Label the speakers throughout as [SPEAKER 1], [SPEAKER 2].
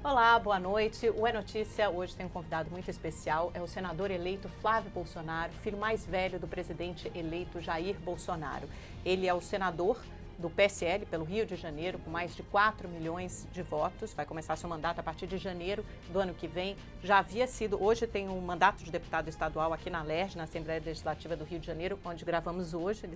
[SPEAKER 1] Olá, boa noite. O É Notícia hoje tem um convidado muito especial, é o senador eleito Flávio Bolsonaro, filho mais velho do presidente eleito Jair Bolsonaro. Ele é o senador do PSL pelo Rio de Janeiro, com mais de 4 milhões de votos. Vai começar seu mandato a partir de janeiro do ano que vem. Já havia sido, hoje tem um mandato de deputado estadual aqui na LERJ, na Assembleia Legislativa do Rio de Janeiro, onde gravamos hoje.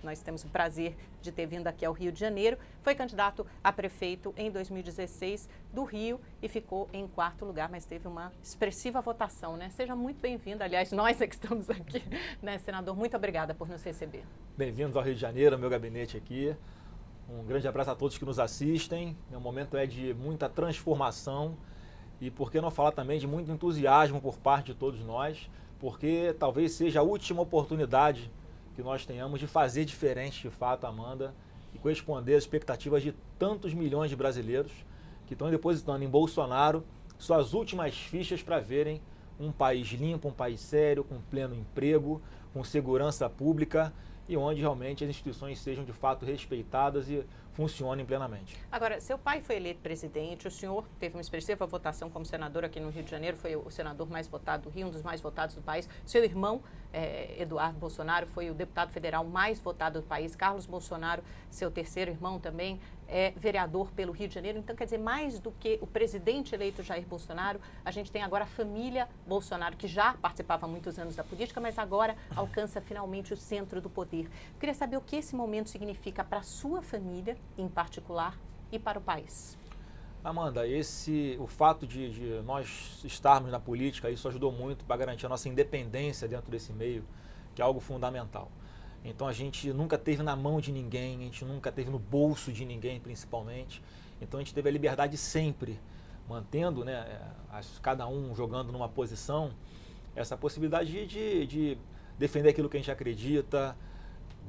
[SPEAKER 1] Nós temos o prazer de ter vindo aqui ao Rio de Janeiro. Foi candidato a prefeito em 2016 do Rio e ficou em 4º lugar, mas teve uma expressiva votação, né? Seja muito bem-vindo. Aliás, nós é que estamos aqui, né, senador? Muito obrigada por nos receber.
[SPEAKER 2] Bem-vindos ao Rio de Janeiro, ao meu gabinete aqui. Um grande abraço a todos que nos assistem. O momento é de muita transformação e, por que não falar também, de muito entusiasmo por parte de todos nós, porque talvez seja a última oportunidade que nós tenhamos de fazer diferente, de fato, Amanda, e corresponder às expectativas de tantos milhões de brasileiros que estão depositando em Bolsonaro suas últimas fichas para verem um país limpo, um país sério, com pleno emprego, com segurança pública e onde realmente as instituições sejam de fato respeitadas e funcionem plenamente.
[SPEAKER 1] Agora, seu pai foi eleito presidente, o senhor teve uma expressiva votação como senador aqui no Rio de Janeiro, foi o senador mais votado do Rio, um dos mais votados do país. Seu irmão, Eduardo Bolsonaro, foi o deputado federal mais votado do país. Carlos Bolsonaro, seu terceiro irmão também, é vereador pelo Rio de Janeiro. Então, quer dizer, mais do que o presidente eleito Jair Bolsonaro, a gente tem agora a família Bolsonaro, que já participava há muitos anos da política, mas agora alcança finalmente o centro do poder. Eu queria saber o que esse momento significa para a sua família, em particular, e para o país.
[SPEAKER 2] Amanda, o fato de nós estarmos na política, isso ajudou muito para garantir a nossa independência dentro desse meio, que é algo fundamental. Então a gente nunca teve na mão de ninguém, a gente nunca teve no bolso de ninguém, principalmente. Então a gente teve a liberdade sempre, mantendo, né, cada um jogando numa posição, essa possibilidade de defender aquilo que a gente acredita,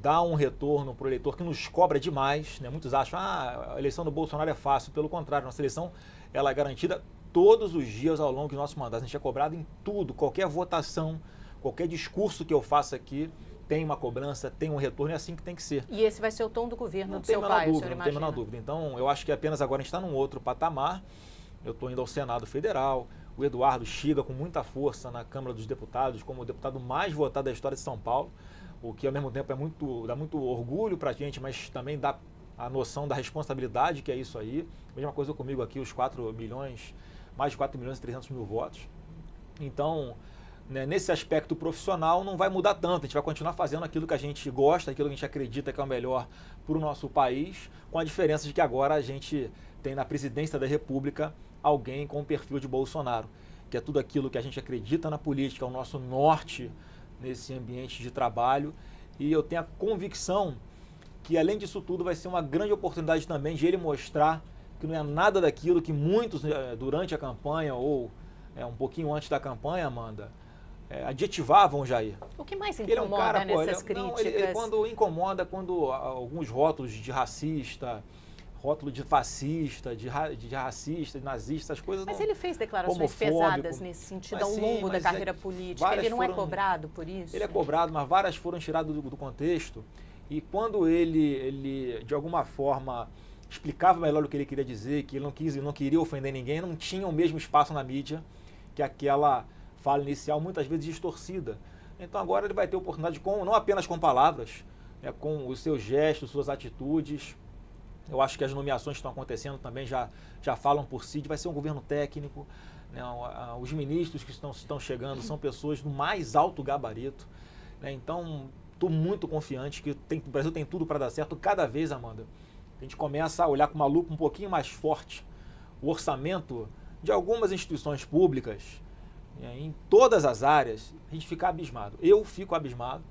[SPEAKER 2] dar um retorno para o eleitor que nos cobra demais, né? Muitos acham, a eleição do Bolsonaro é fácil. Pelo contrário, nossa eleição ela é garantida todos os dias ao longo do nosso mandato. A gente é cobrado em tudo, qualquer votação, qualquer discurso que eu faça aqui, tem uma cobrança, tem um retorno, é assim que tem que ser.
[SPEAKER 1] E esse vai ser o tom do governo
[SPEAKER 2] não
[SPEAKER 1] do seu pai, o senhor imagina?
[SPEAKER 2] Não tem a menor dúvida. Então, eu acho que apenas agora a gente está num outro patamar. Eu estou indo ao Senado Federal, o Eduardo chega com muita força na Câmara dos Deputados como o deputado mais votado da história de São Paulo, o que ao mesmo tempo dá muito orgulho para a gente, mas também dá a noção da responsabilidade que é isso aí. Mesma coisa comigo aqui, os 4 milhões, mais de 4 milhões e 300 mil votos. Então, né, nesse aspecto profissional não vai mudar tanto, a gente vai continuar fazendo aquilo que a gente gosta, aquilo que a gente acredita que é o melhor para o nosso país, com a diferença de que agora a gente tem na presidência da República alguém com o perfil de Bolsonaro, que é tudo aquilo que a gente acredita na política, é o nosso norte nesse ambiente de trabalho, e eu tenho a convicção que além disso tudo vai ser uma grande oportunidade também de ele mostrar que não é nada daquilo que muitos durante a campanha ou um pouquinho antes da campanha, Amanda, adjetivavam o Jair.
[SPEAKER 1] O que mais
[SPEAKER 2] ele é um cara,
[SPEAKER 1] nessas críticas?
[SPEAKER 2] Ele quando incomoda, quando alguns rótulos de racista, rótulo de fascista, de racista, de nazista, as coisas.
[SPEAKER 1] Mas ele fez declarações pesadas nesse sentido ao longo da carreira política. Ele não é cobrado por isso?
[SPEAKER 2] Ele é cobrado, mas várias foram tiradas do contexto. E quando ele de alguma forma explicava melhor o que ele queria dizer, que ele não queria ofender ninguém, não tinha o mesmo espaço na mídia que aquela fala inicial, muitas vezes distorcida. Então agora ele vai ter oportunidade, não apenas com palavras, com os seus gestos, suas atitudes. Eu acho que as nomeações que estão acontecendo também já falam por si, vai ser um governo técnico, né? Os ministros que estão chegando são pessoas do mais alto gabarito, né? Então, estou muito confiante que o Brasil tem tudo para dar certo. Cada vez, Amanda, a gente começa a olhar com uma lupa um pouquinho mais forte o orçamento de algumas instituições públicas, em todas as áreas, a gente fica abismado. Eu fico abismado,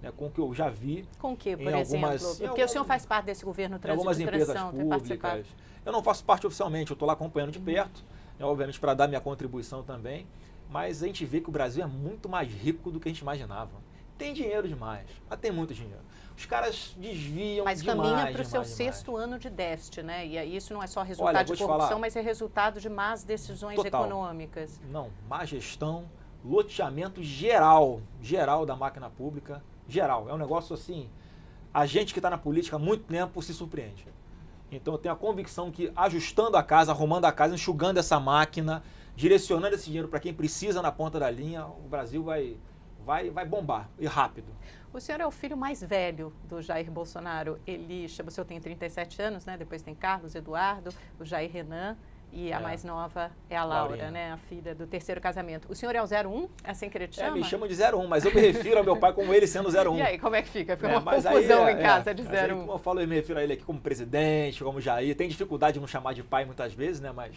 [SPEAKER 2] né, com o que eu já vi.
[SPEAKER 1] Com o que, por exemplo? Porque o senhor faz parte desse governo de transição,
[SPEAKER 2] algumas empresas públicas. Eu não faço parte oficialmente, eu estou lá acompanhando de perto, né, obviamente para dar minha contribuição também, mas a gente vê que o Brasil é muito mais rico do que a gente imaginava. Tem dinheiro demais, mas tem muito dinheiro. Os caras desviam
[SPEAKER 1] mas
[SPEAKER 2] demais.
[SPEAKER 1] Mas caminha para o seu sexto ano de déficit, né? E isso não é só resultado de corrupção, mas é resultado de más decisões econômicas.
[SPEAKER 2] Não, má gestão, loteamento geral da máquina pública, geral. É um negócio assim, a gente que está na política há muito tempo se surpreende. Então eu tenho a convicção que ajustando a casa, arrumando a casa, enxugando essa máquina, direcionando esse dinheiro para quem precisa na ponta da linha, o Brasil vai bombar, e rápido.
[SPEAKER 1] O senhor é o filho mais velho do Jair Bolsonaro. O senhor tem 37 anos, né? Depois tem Carlos Eduardo, o Jair Renan e a mais nova é a Laura,
[SPEAKER 2] Laurinha,
[SPEAKER 1] né? A filha do terceiro casamento. O senhor é o 01? É assim que ele te chama?
[SPEAKER 2] Me chamam de 01, mas eu me refiro ao meu pai como ele sendo 01.
[SPEAKER 1] E aí, como é que fica? Fica uma confusão em casa de 01.
[SPEAKER 2] Aí, como eu falo, eu me refiro a ele aqui como presidente, como Jair. Tem dificuldade de não chamar de pai muitas vezes, né? Mas,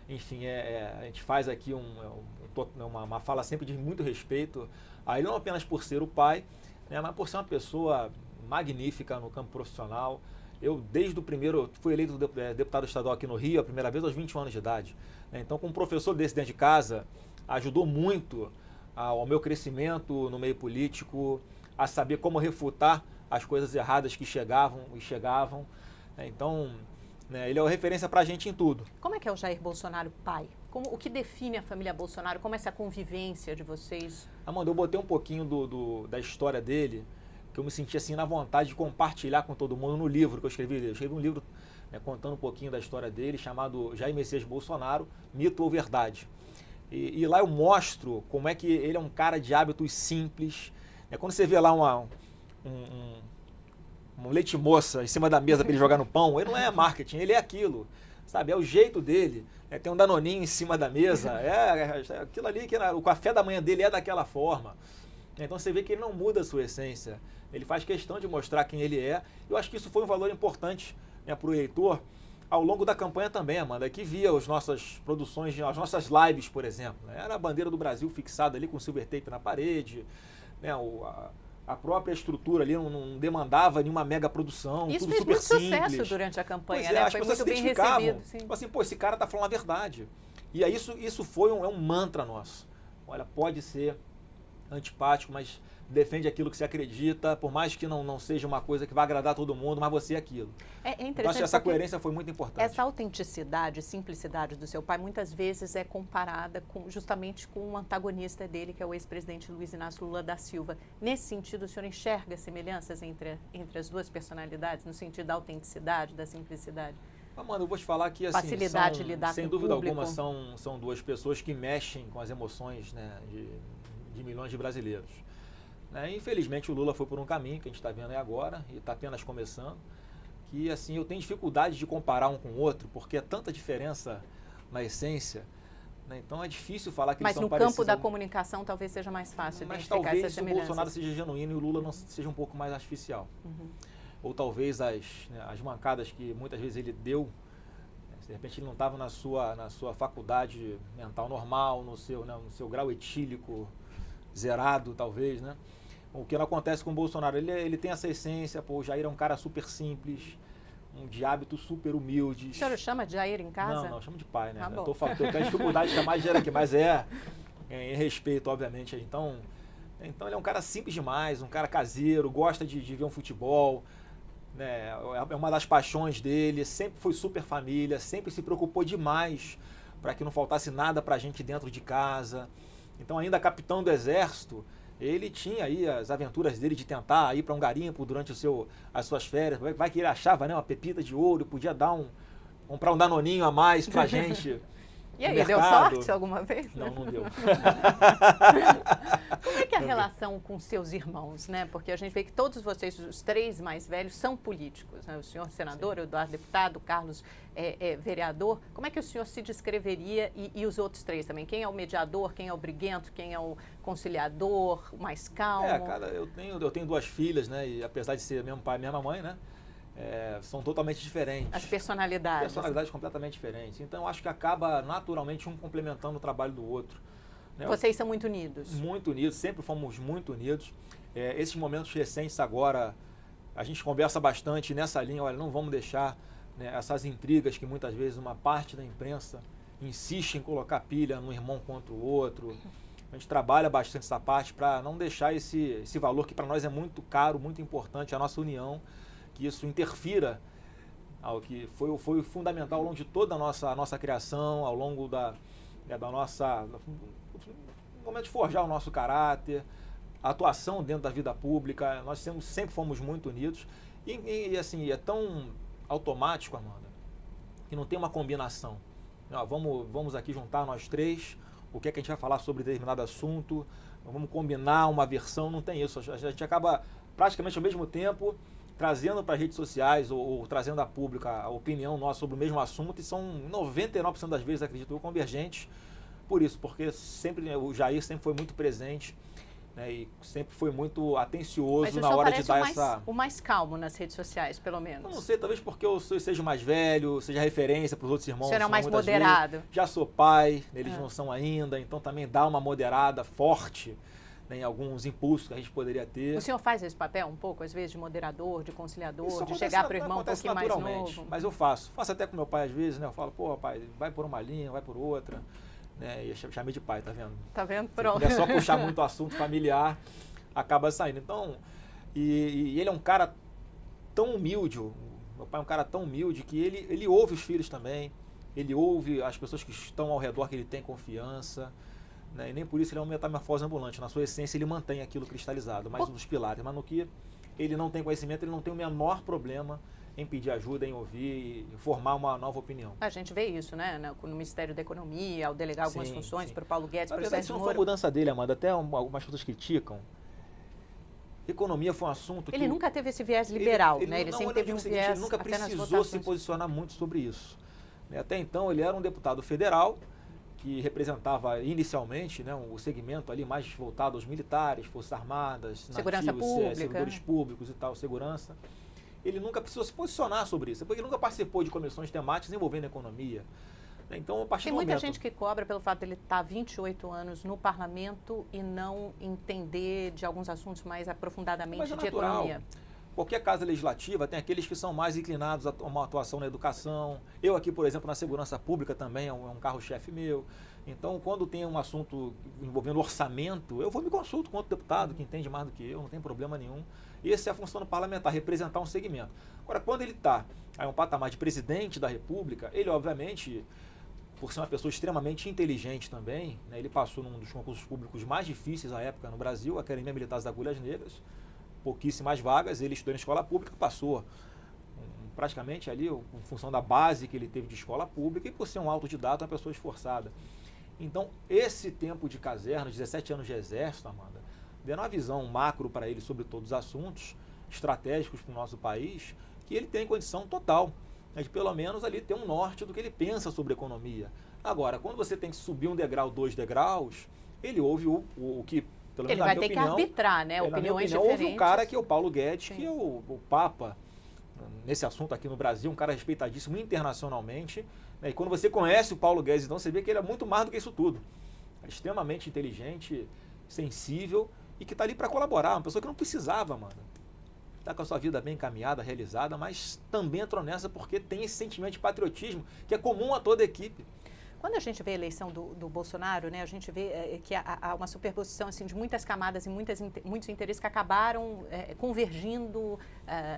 [SPEAKER 2] enfim, a gente faz aqui uma fala sempre de muito respeito a ele, não apenas por ser o pai, né? Mas por ser uma pessoa magnífica no campo profissional. Eu, desde o primeiro, fui eleito deputado estadual aqui no Rio, a primeira vez aos 21 anos de idade. Então, como professor desse dentro de casa, ajudou muito ao meu crescimento no meio político, a saber como refutar as coisas erradas que chegavam. Então, ele é uma referência para a gente em tudo.
[SPEAKER 1] Como é que é o Jair Bolsonaro pai? O que define a família Bolsonaro? Como é essa convivência de vocês?
[SPEAKER 2] Amanda, eu botei um pouquinho da história dele, que eu me senti assim na vontade de compartilhar com todo mundo no livro que eu escrevi. Eu escrevi um livro contando um pouquinho da história dele, chamado Jair Messias Bolsonaro, Mito ou Verdade. E lá eu mostro como é que ele é um cara de hábitos simples. Quando você vê lá um leite moça em cima da mesa para ele jogar no pão, ele não é marketing, ele é aquilo, sabe? É o jeito dele. Tem um danoninho em cima da mesa, é aquilo ali, o café da manhã dele é daquela forma. Então você vê que ele não muda a sua essência, ele faz questão de mostrar quem ele é. Eu acho que isso foi um valor importante para o eleitor ao longo da campanha também, Amanda, que via as nossas produções, as nossas lives, por exemplo. Era a bandeira do Brasil fixada ali com silver tape na parede, a própria estrutura ali não demandava nenhuma mega produção,
[SPEAKER 1] isso
[SPEAKER 2] tudo
[SPEAKER 1] fez
[SPEAKER 2] super
[SPEAKER 1] muito
[SPEAKER 2] simples.
[SPEAKER 1] Sucesso durante a campanha,
[SPEAKER 2] pois
[SPEAKER 1] né?
[SPEAKER 2] As
[SPEAKER 1] foi
[SPEAKER 2] pessoas
[SPEAKER 1] muito
[SPEAKER 2] se
[SPEAKER 1] bem recebido. Sim.
[SPEAKER 2] Assim, esse cara tá falando a verdade. E aí isso foi um mantra nosso. Olha, pode ser antipático, mas defende aquilo que você acredita, por mais que não seja uma coisa que vai agradar todo mundo, mas você é aquilo.
[SPEAKER 1] É interessante.
[SPEAKER 2] Então, acho que essa coerência foi muito importante.
[SPEAKER 1] Essa autenticidade, simplicidade do seu pai, muitas vezes é comparada justamente com um antagonista dele, que é o ex-presidente Luiz Inácio Lula da Silva. Nesse sentido, o senhor enxerga semelhanças entre as duas personalidades, no sentido da autenticidade, da simplicidade?
[SPEAKER 2] Amanda, eu vou te falar que, assim,
[SPEAKER 1] facilidade de lidar
[SPEAKER 2] sem
[SPEAKER 1] com
[SPEAKER 2] dúvida
[SPEAKER 1] o público.
[SPEAKER 2] alguma, são duas pessoas que mexem com as emoções, né, de milhões de brasileiros. Infelizmente o Lula foi por um caminho que a gente está vendo aí agora e está apenas começando, que assim eu tenho dificuldade de comparar um com o outro, porque é tanta diferença na essência, então é difícil falar que eles são parecidos.
[SPEAKER 1] Mas no campo da comunicação talvez seja mais fácil identificar essas
[SPEAKER 2] semelhanças. Mas
[SPEAKER 1] semelhanças.
[SPEAKER 2] talvez o Bolsonaro seja genuíno e o Lula não seja um pouco mais artificial. Ou talvez as mancadas que muitas vezes ele deu, de repente ele não estava na sua faculdade mental normal, no seu grau etílico zerado, talvez, né? O que não acontece com o Bolsonaro, ele tem essa essência, o Jair é um cara super simples, de hábitos super humildes.
[SPEAKER 1] O senhor chama de Jair em casa?
[SPEAKER 2] Não, eu chamo de pai, né?
[SPEAKER 1] Ah,
[SPEAKER 2] eu tenho dificuldade de chamar de Jair aqui, mas em respeito, obviamente. Então ele é um cara simples demais, um cara caseiro, gosta de ver um futebol, né? É uma das paixões dele, sempre foi super família, sempre se preocupou demais para que não faltasse nada para a gente dentro de casa. Então, ainda capitão do exército, ele tinha aí as aventuras dele de tentar ir para um garimpo durante as suas férias. Vai que ele achava, né, uma pepita de ouro, podia comprar um danoninho a mais pra gente.
[SPEAKER 1] E aí, deu sorte alguma vez?
[SPEAKER 2] Não deu.
[SPEAKER 1] Como é que é a relação com seus irmãos, né? Porque a gente vê que todos vocês, os três mais velhos, são políticos, né? O senhor senador, o Eduardo deputado, o Carlos vereador. Como é que o senhor se descreveria e os outros três também? Quem é o mediador, quem é o briguento, quem é o conciliador, o mais calmo?
[SPEAKER 2] Eu tenho duas filhas, né? E apesar de ser mesmo pai e mesma mãe, né? São totalmente diferentes.
[SPEAKER 1] As personalidades.
[SPEAKER 2] Personalidades completamente diferentes. Então, eu acho que acaba naturalmente um complementando o trabalho do outro. Né?
[SPEAKER 1] Vocês são muito unidos?
[SPEAKER 2] Muito unidos, sempre fomos muito unidos. Esses momentos recentes agora, a gente conversa bastante nessa linha, olha, não vamos deixar, né, essas intrigas que muitas vezes uma parte da imprensa insiste em colocar pilha num irmão contra o outro. A gente trabalha bastante essa parte para não deixar esse valor que para nós é muito caro, muito importante, a nossa união, que isso interfira, ao que foi fundamental ao longo de toda a nossa criação, ao longo no momento de forjar o nosso caráter, a atuação dentro da vida pública. Nós sempre fomos muito unidos e assim, é tão automático, Amanda, que não tem uma combinação. Vamos aqui juntar nós três, o que é que a gente vai falar sobre determinado assunto, vamos combinar uma versão, não tem isso. A gente acaba praticamente ao mesmo tempo trazendo para as redes sociais ou trazendo a pública a opinião nossa sobre o mesmo assunto, e são 99% das vezes, acredito eu, convergentes por isso, porque sempre, né, o Jair sempre foi muito presente, né, e sempre foi muito atencioso na hora de dar
[SPEAKER 1] o mais calmo nas redes sociais, pelo menos.
[SPEAKER 2] Eu não sei, talvez porque eu seja mais velho, seja referência para os outros irmãos.
[SPEAKER 1] O senhor é mais moderado.
[SPEAKER 2] Vezes. Já sou pai, eles não são ainda, então também dá uma moderada forte, né, em alguns impulsos que a gente poderia ter.
[SPEAKER 1] O senhor faz esse papel um pouco, às vezes, de moderador, de conciliador, de chegar para o irmão um pouquinho mais novo?
[SPEAKER 2] Mas eu faço até com meu pai às vezes, né? Eu falo, pô, pai, vai por uma linha, vai por outra. Né, e chamei de pai, tá vendo?
[SPEAKER 1] Tá vendo? Pronto.
[SPEAKER 2] Se só puxar muito o assunto familiar, acaba saindo. Então, e ele é um cara tão humilde, meu pai é um cara tão humilde que ele ouve os filhos também, ele ouve as pessoas que estão ao redor, que ele tem confiança, né, e nem por isso ele é uma metamorfose ambulante. Na sua essência ele mantém aquilo cristalizado, mas nos pilares, mas no que ele não tem conhecimento, ele não tem o menor problema em pedir ajuda, em ouvir e formar uma nova opinião.
[SPEAKER 1] A gente vê isso, né? No Ministério da Economia, ao delegar algumas funções para o Paulo Guedes, para o Sérgio Moro.
[SPEAKER 2] Não foi a mudança dele, Amanda, até algumas pessoas criticam. Economia foi um assunto que...
[SPEAKER 1] Ele nunca teve esse viés liberal, né? Ele sempre teve um viés.
[SPEAKER 2] Ele nunca precisou se posicionar muito sobre isso. Até então ele era um deputado federal que representava inicialmente, né, o segmento ali mais voltado aos militares, Forças Armadas,
[SPEAKER 1] segurança pública,
[SPEAKER 2] servidores públicos e tal, segurança. Ele nunca precisou se posicionar sobre isso, porque ele nunca participou de comissões temáticas envolvendo a economia. Então, a partir do momento...
[SPEAKER 1] Tem muita gente que cobra pelo fato de ele estar 28 anos no parlamento e não entender de alguns assuntos mais aprofundadamente de economia.
[SPEAKER 2] Qualquer casa legislativa tem aqueles que são mais inclinados a uma atuação na educação. Eu aqui, por exemplo, na segurança pública também é um carro-chefe meu. Então, quando tem um assunto envolvendo orçamento, eu vou me consulto com outro deputado que entende mais do que eu, não tem problema nenhum. Essa é a função do parlamentar, representar um segmento. Agora, quando ele está em um patamar de presidente da República, ele, obviamente, por ser uma pessoa extremamente inteligente também, né, ele passou num dos concursos públicos mais difíceis à época no Brasil, a Academia Militar das Agulhas Negras, pouquíssimas vagas, ele estudou em escola pública, passou praticamente ali, em função da base que ele teve de escola pública, e por ser um autodidata, uma pessoa esforçada. Então, esse tempo de caserna, 17 anos de exército, Amanda, dando uma visão macro para ele sobre todos os assuntos estratégicos para o nosso país, que ele tem condição total, né, de pelo menos ali ter um norte do que ele pensa sobre economia. Agora, quando você tem que subir um degrau, 2 degraus, ele ouve o que, pelo menos
[SPEAKER 1] ele vai ter que arbitrar, né? Opiniões diferentes.
[SPEAKER 2] Houve um cara que é o Paulo Guedes, que é o Papa, nesse assunto aqui no Brasil, um cara respeitadíssimo internacionalmente. Né? E quando você conhece o Paulo Guedes, então você vê que ele é muito mais do que isso tudo. É extremamente inteligente, sensível e que está ali para colaborar. Uma pessoa que não precisava, mano. Está com a sua vida bem encaminhada, realizada, mas também entrou nessa porque tem esse sentimento de patriotismo que é comum a toda a equipe.
[SPEAKER 1] Quando a gente vê a eleição do Bolsonaro, né, a gente vê que há uma superposição assim, de muitas camadas e muitos interesses que acabaram convergindo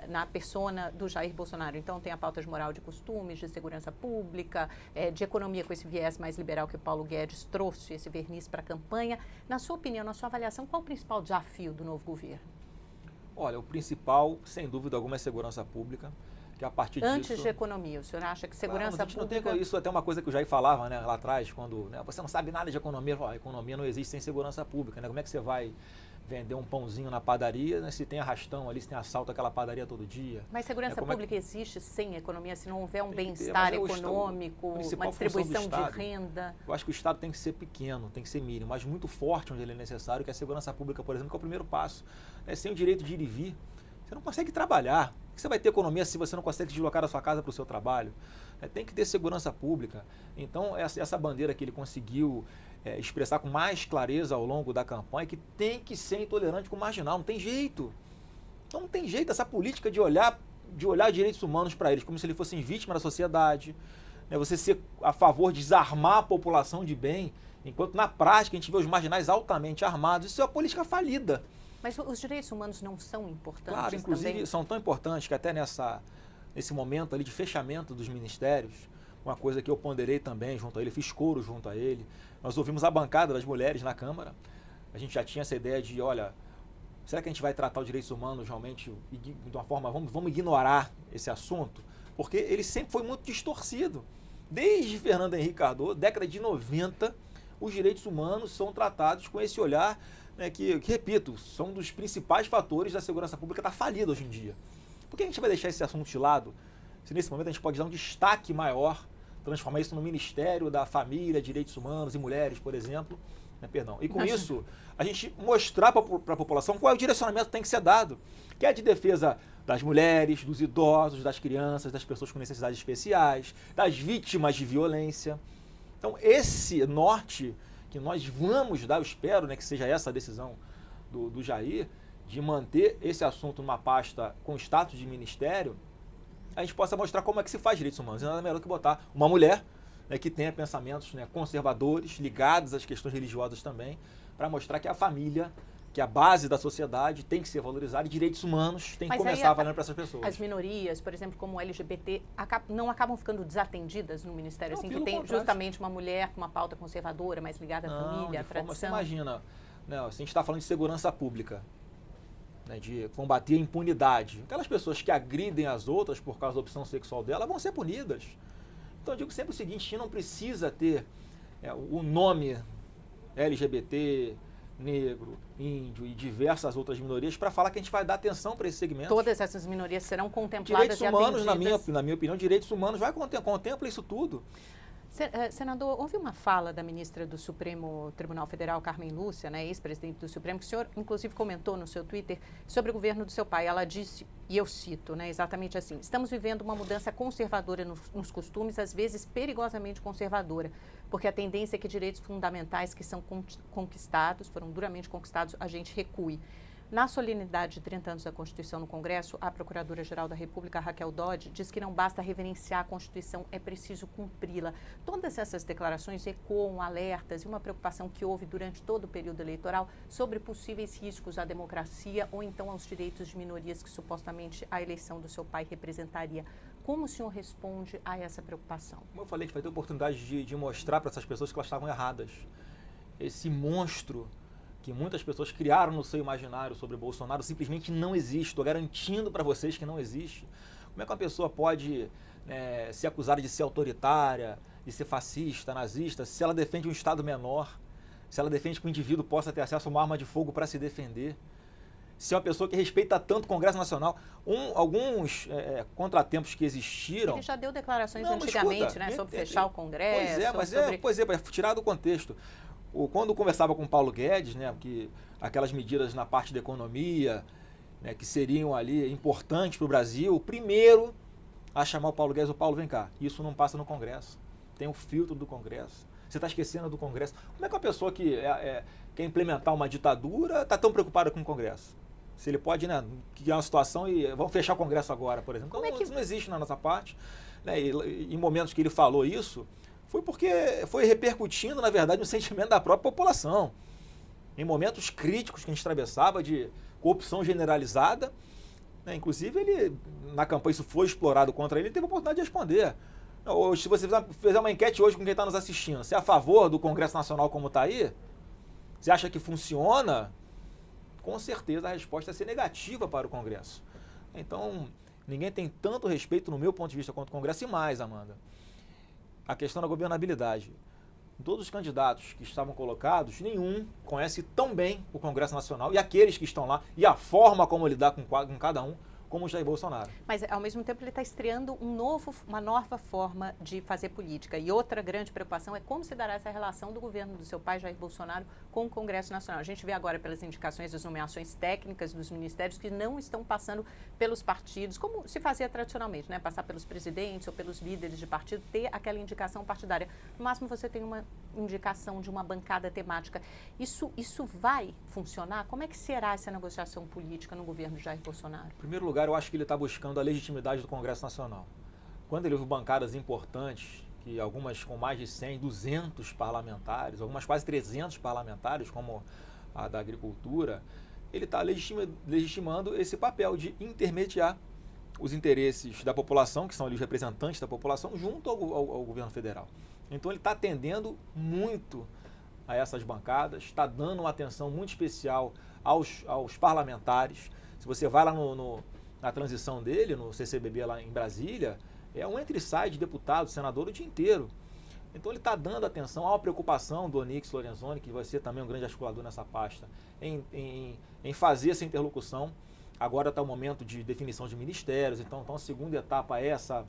[SPEAKER 1] na persona do Jair Bolsonaro. Então, tem a pauta de moral de costumes, de segurança pública, de economia com esse viés mais liberal que o Paulo Guedes trouxe, esse verniz para a campanha. Na sua opinião, na sua avaliação, qual o principal desafio do novo governo?
[SPEAKER 2] Olha, o principal, sem dúvida alguma, é segurança pública. Que a partir
[SPEAKER 1] Antes de economia, o senhor acha que segurança pública...
[SPEAKER 2] Não tem, isso é até uma coisa que o Jair falava, né, lá atrás, quando você não sabe nada de economia. A economia não existe sem segurança pública. Né? Como é que você vai vender um pãozinho na padaria, né, se tem arrastão ali, se tem assalto àquela padaria todo dia?
[SPEAKER 1] Mas segurança pública existe sem economia, se não houver um bem-estar econômico, uma distribuição de renda?
[SPEAKER 2] Eu acho que o Estado tem que ser pequeno, tem que ser mínimo, mas muito forte onde ele é necessário, que é a segurança pública, por exemplo, que é o primeiro passo. Né? Sem o direito de ir e vir, você não consegue trabalhar. Você vai ter economia se você não consegue deslocar da sua casa para o seu trabalho. Tem que ter segurança pública. Então, essa bandeira que ele conseguiu expressar com mais clareza ao longo da campanha, que tem que ser intolerante com o marginal. Não tem jeito. Então, não tem jeito. Essa política de olhar direitos humanos para eles como se eles fossem vítimas da sociedade, né? Você ser a favor de desarmar a população de bem, enquanto na prática a gente vê os marginais altamente armados. Isso é uma política falida.
[SPEAKER 1] Mas os direitos humanos não são importantes?
[SPEAKER 2] Claro, inclusive
[SPEAKER 1] também?
[SPEAKER 2] São tão importantes que até nesse momento ali de fechamento dos ministérios, uma coisa que eu ponderei também junto a ele, fiz coro junto a ele, nós ouvimos a bancada das mulheres na Câmara, a gente já tinha essa ideia de, olha, será que a gente vai tratar os direitos humanos realmente de uma forma, vamos ignorar esse assunto? porque ele sempre foi muito distorcido. Desde Fernando Henrique Cardoso, década de 90, os direitos humanos são tratados com esse olhar, né, que, repito, são dos principais fatores da segurança pública estar falida hoje em dia. Por que a gente vai deixar esse assunto de lado, se nesse momento a gente pode dar um destaque maior, transformar isso no Ministério da Família, Direitos Humanos e Mulheres, por exemplo, né, perdão. E com isso, a gente mostrar para a população qual é o direcionamento que tem que ser dado, que é de defesa das mulheres, dos idosos, das crianças, das pessoas com necessidades especiais, das vítimas de violência. Então, esse norte que nós vamos dar, eu espero, né, que seja essa a decisão do Jair, de manter esse assunto numa pasta com status de ministério, a gente possa mostrar como é que se faz direitos humanos. E nada melhor que botar uma mulher, né, que tenha pensamentos, né, conservadores, ligados às questões religiosas também, para mostrar que a família, que a base da sociedade tem que ser valorizada e direitos humanos tem que começar valendo para essas pessoas.
[SPEAKER 1] As minorias, por exemplo, como o LGBT, não acabam ficando desatendidas no Ministério,
[SPEAKER 2] Não,
[SPEAKER 1] assim, que tem
[SPEAKER 2] contrário.
[SPEAKER 1] Justamente uma mulher com uma pauta conservadora, mais ligada à família, à tradição?
[SPEAKER 2] Você imagina, né, se a gente está falando de segurança pública, né, de combater a impunidade, aquelas pessoas que agridem as outras por causa da opção sexual dela vão ser punidas. Então eu digo sempre o seguinte, a gente não precisa ter o nome LGBT, negro, índio e diversas outras minorias para falar que a gente vai dar atenção para esse segmento.
[SPEAKER 1] Todas essas minorias serão contempladas
[SPEAKER 2] direitos humanos,
[SPEAKER 1] e atendidas.
[SPEAKER 2] na minha opinião, direitos humanos contempla isso tudo.
[SPEAKER 1] Senador, houve uma fala da ministra do Supremo Tribunal Federal, Carmen Lúcia, né, ex-presidente do Supremo, que o senhor, inclusive, comentou no seu Twitter sobre o governo do seu pai. Ela disse, e eu cito, né, exatamente assim, estamos vivendo uma mudança conservadora nos costumes, às vezes perigosamente conservadora, porque a tendência é que direitos fundamentais que são conquistados, foram duramente conquistados, a gente recue. Na solenidade de 30 anos da Constituição no Congresso, a Procuradora-Geral da República, Raquel Dodge, diz que não basta reverenciar a Constituição, é preciso cumpri-la. Todas essas declarações ecoam alertas e uma preocupação que houve durante todo o período eleitoral sobre possíveis riscos à democracia ou então aos direitos de minorias que supostamente a eleição do seu pai representaria. Como o senhor responde a essa preocupação?
[SPEAKER 2] Como eu falei, a gente vai ter oportunidade de mostrar para essas pessoas que elas estavam erradas. Esse monstro que muitas pessoas criaram no seu imaginário sobre Bolsonaro simplesmente não existe. Estou garantindo para vocês que não existe. Como é que uma pessoa pode ser acusada de ser autoritária, de ser fascista, nazista, se ela defende um Estado menor, se ela defende que o indivíduo possa ter acesso a uma arma de fogo para se defender? Se é uma pessoa que respeita tanto o Congresso Nacional, alguns contratempos que existiram...
[SPEAKER 1] Ele já deu declarações antigamente, né, sobre fechar o Congresso.
[SPEAKER 2] Pois é, para tirar do contexto. Quando conversava com o Paulo Guedes, né, que aquelas medidas na parte da economia, né, que seriam ali importantes para o Brasil, o primeiro a chamar o Paulo Guedes, Paulo, vem cá, isso não passa no Congresso, tem o filtro do Congresso, você está esquecendo do Congresso. Como é que uma pessoa que quer implementar uma ditadura está tão preocupada com o Congresso? Se ele pode, né, criar uma situação e vamos fechar o Congresso agora, por exemplo. Isso não existe na nossa parte. Né, e em momentos que ele falou isso, foi porque foi repercutindo, na verdade, no sentimento da própria população. Em momentos críticos que a gente atravessava de corrupção generalizada, né, inclusive ele, na campanha, isso foi explorado contra ele teve a oportunidade de responder. Hoje, se você fizer uma enquete hoje com quem está nos assistindo, você é a favor do Congresso Nacional como está aí? Você acha que funciona? Com certeza a resposta é ser negativa para o Congresso. Então, ninguém tem tanto respeito, no meu ponto de vista, quanto o Congresso. E mais, Amanda, a questão da governabilidade. Todos os candidatos que estavam colocados, nenhum conhece tão bem o Congresso Nacional e aqueles que estão lá e a forma como lidar com cada um, como o Jair Bolsonaro.
[SPEAKER 1] Mas, ao mesmo tempo, ele está estreando uma nova forma de fazer política. E outra grande preocupação é como se dará essa relação do governo do seu pai, Jair Bolsonaro, com o Congresso Nacional. A gente vê agora pelas indicações das nomeações técnicas dos ministérios que não estão passando pelos partidos, como se fazia tradicionalmente, né? Passar pelos presidentes ou pelos líderes de partido, ter aquela indicação partidária. No máximo, você tem uma indicação de uma bancada temática. Isso vai funcionar? Como é que será essa negociação política no governo de Jair Bolsonaro?
[SPEAKER 2] Em primeiro lugar, eu acho que ele está buscando a legitimidade do Congresso Nacional. Quando ele houve bancadas importantes, que algumas com mais de 100, 200 parlamentares, algumas quase 300 parlamentares, como a da Agricultura, ele está legitimando esse papel de intermediar os interesses da população, que são ali os representantes da população, junto ao governo federal. Então ele está atendendo muito a essas bancadas, está dando uma atenção muito especial aos parlamentares. Se você vai lá na transição dele, no CCBB lá em Brasília, é um entra e sai de deputado, senador o dia inteiro. Então ele está dando atenção, há uma preocupação do Onyx Lorenzoni, que vai ser também um grande articulador nessa pasta, em fazer essa interlocução. Agora está o momento de definição de ministérios, então a segunda etapa é essa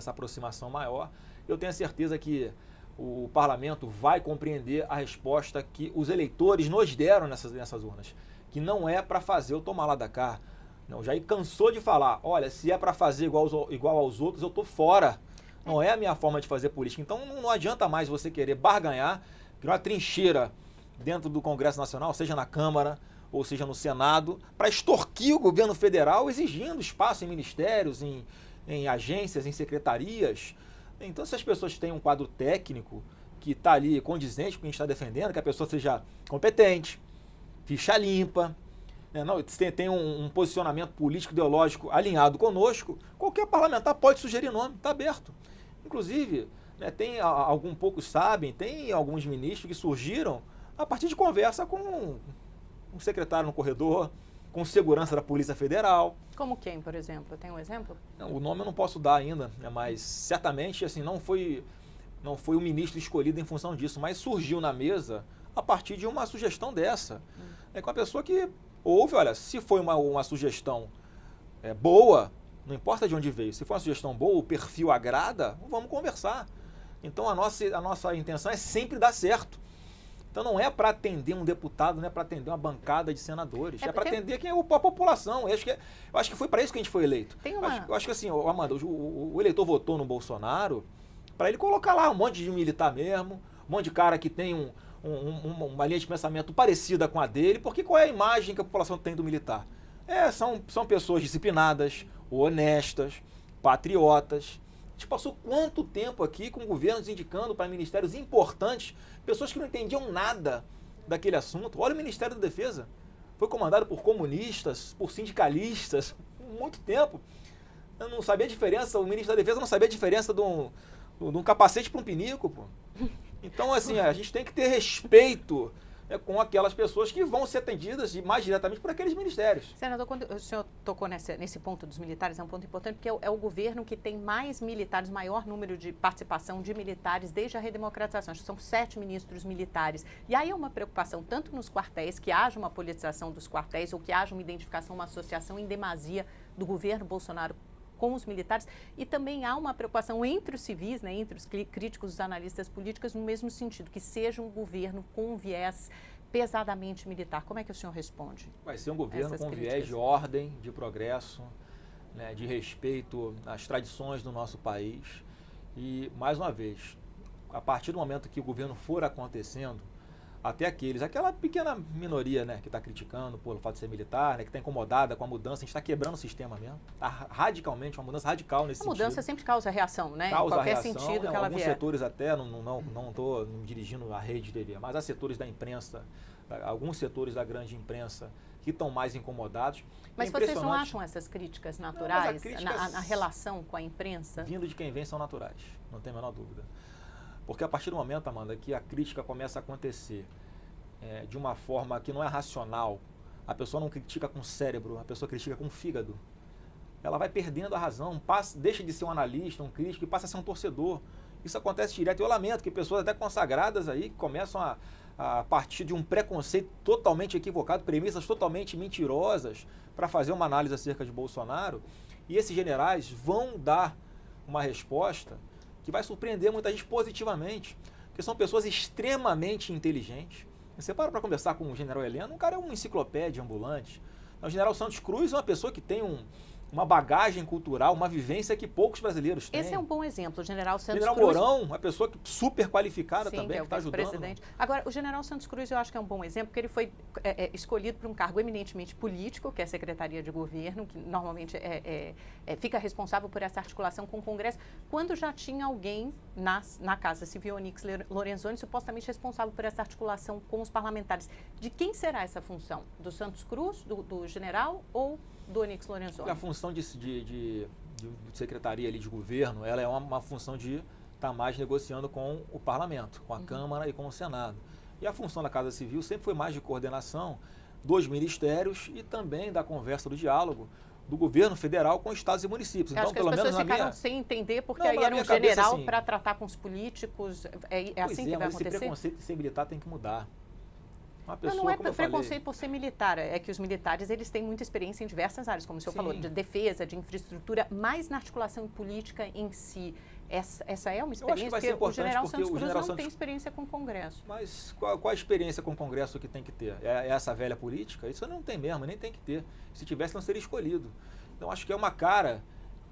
[SPEAKER 2] aproximação maior. Eu tenho a certeza que o parlamento vai compreender a resposta que os eleitores nos deram nessas urnas, que não é para fazer o tomar lá da cá. Não, o Jair cansou de falar, olha, se é para fazer igual aos outros, eu estou fora. Não é a minha forma de fazer política. Então não adianta mais você querer barganhar, criar uma trincheira dentro do Congresso Nacional, seja na Câmara ou seja no Senado, para extorquir o governo federal exigindo espaço em ministérios, em agências, em secretarias. Então, se as pessoas têm um quadro técnico que está ali condizente com o que a gente está defendendo, que a pessoa seja competente, ficha limpa, né, não, tem um posicionamento político ideológico alinhado conosco, qualquer parlamentar pode sugerir nome, está aberto. Inclusive, né, poucos sabem, tem alguns ministros que surgiram a partir de conversa com um secretário no corredor, com segurança da Polícia Federal.
[SPEAKER 1] Como quem, por exemplo? Tem um exemplo?
[SPEAKER 2] Não, o nome eu não posso dar ainda, né, mas certamente assim, não foi o ministro escolhido em função disso, mas surgiu na mesa a partir de uma sugestão dessa. É com a pessoa que ouve, olha, se foi uma sugestão boa, não importa de onde veio, se for uma sugestão boa, o perfil agrada, vamos conversar. Então a nossa intenção é sempre dar certo. Então não é para atender um deputado, não é para atender uma bancada de senadores, é para atender a população. Eu acho que foi para isso que a gente foi eleito. Eu acho que assim, Amanda, o eleitor votou no Bolsonaro para ele colocar lá um monte de militar mesmo, um monte de cara que tem uma linha de pensamento parecida com a dele, porque qual é a imagem que a população tem do militar? São pessoas disciplinadas, honestas, patriotas. A gente passou quanto tempo aqui com governos indicando para ministérios importantes pessoas que não entendiam nada daquele assunto. Olha o Ministério da Defesa. Foi comandado por comunistas, por sindicalistas, muito tempo. Eu não sabia a diferença, o ministro da Defesa não sabia a diferença de um capacete para um pinico, pô. Então, assim, a gente tem que ter respeito com aquelas pessoas que vão ser atendidas mais diretamente por aqueles ministérios.
[SPEAKER 1] Senador, quando o senhor tocou nesse ponto dos militares, é um ponto importante, porque é o governo que tem mais militares, maior número de participação de militares desde a redemocratização. Acho que são 7 ministros militares. E aí é uma preocupação tanto nos quartéis, que haja uma politização dos quartéis, ou que haja uma identificação, uma associação em demasia do governo Bolsonaro com os militares, e também há uma preocupação entre os civis, né, entre os críticos, os analistas políticos, no mesmo sentido, que seja um governo com um viés pesadamente militar. Como é que o senhor responde?
[SPEAKER 2] Vai ser um governo com viés de ordem, de progresso, né, de respeito às tradições do nosso país. E, mais uma vez, a partir do momento que o governo for acontecendo, até aquela pequena minoria, né, que está criticando pelo fato de ser militar, né, que está incomodada com a mudança, a gente está quebrando o sistema mesmo. Está radicalmente, uma mudança radical nesse sentido.
[SPEAKER 1] A mudança sempre causa reação, né?
[SPEAKER 2] Causa
[SPEAKER 1] em qualquer
[SPEAKER 2] reação,
[SPEAKER 1] sentido que ela
[SPEAKER 2] alguns
[SPEAKER 1] vier.
[SPEAKER 2] setores até, não estou me dirigindo à rede de TV, mas há setores da imprensa, alguns setores da grande imprensa que estão mais incomodados.
[SPEAKER 1] Mas vocês não acham essas críticas naturais, na relação com a imprensa?
[SPEAKER 2] Vindo de quem vem são naturais, não tem a menor dúvida. Porque a partir do momento, Amanda, que a crítica começa a acontecer de uma forma que não é racional, a pessoa não critica com o cérebro, a pessoa critica com o fígado, ela vai perdendo a razão, deixa de ser um analista, um crítico e passa a ser um torcedor. Isso acontece direto. Eu lamento que pessoas até consagradas aí começam a partir de um preconceito totalmente equivocado, premissas totalmente mentirosas para fazer uma análise acerca de Bolsonaro, e esses generais vão dar uma resposta que vai surpreender muita gente positivamente, porque são pessoas extremamente inteligentes. Você para conversar com o general Heleno, um cara é uma enciclopédia ambulante. O general Santos Cruz é uma pessoa que tem uma bagagem cultural, uma vivência que poucos brasileiros têm.
[SPEAKER 1] Esse é um bom exemplo, o general Santos
[SPEAKER 2] Cruz.
[SPEAKER 1] General
[SPEAKER 2] Mourão, uma pessoa super qualificada também, que está ajudando.
[SPEAKER 1] Presidente. Agora, o general Santos Cruz eu acho que é um bom exemplo, porque ele foi escolhido para um cargo eminentemente político, que é a Secretaria de Governo, que normalmente fica responsável por essa articulação com o Congresso, quando já tinha alguém na Casa Civil, Onyx Lorenzoni, supostamente responsável por essa articulação com os parlamentares. De quem será essa função? Do Santos Cruz, do general ou do Onyx Lorenzoni?
[SPEAKER 2] A função de secretaria ali de governo, ela é uma função de estar mais negociando com o parlamento, com a Câmara e com o Senado. E a função da Casa Civil sempre foi mais de coordenação dos ministérios e também da conversa, do diálogo do governo federal com estados e municípios.
[SPEAKER 1] Então, acho que as pessoas ficaram sem entender, porque aí era um general assim, para tratar com os políticos. É assim que vai acontecer?
[SPEAKER 2] Esse preconceito de ser militar tem que mudar.
[SPEAKER 1] Não é preconceito por ser militar, é que os militares eles têm muita experiência em diversas áreas, como o senhor falou, de defesa, de infraestrutura, mas na articulação política em si. Essa é uma experiência, porque o general Santos Cruz não tem experiência com o Congresso.
[SPEAKER 2] Mas qual a experiência com o Congresso que tem que ter? É essa velha política? Isso não tem mesmo, nem tem que ter. Se tivesse, não seria escolhido. Então, acho que é uma cara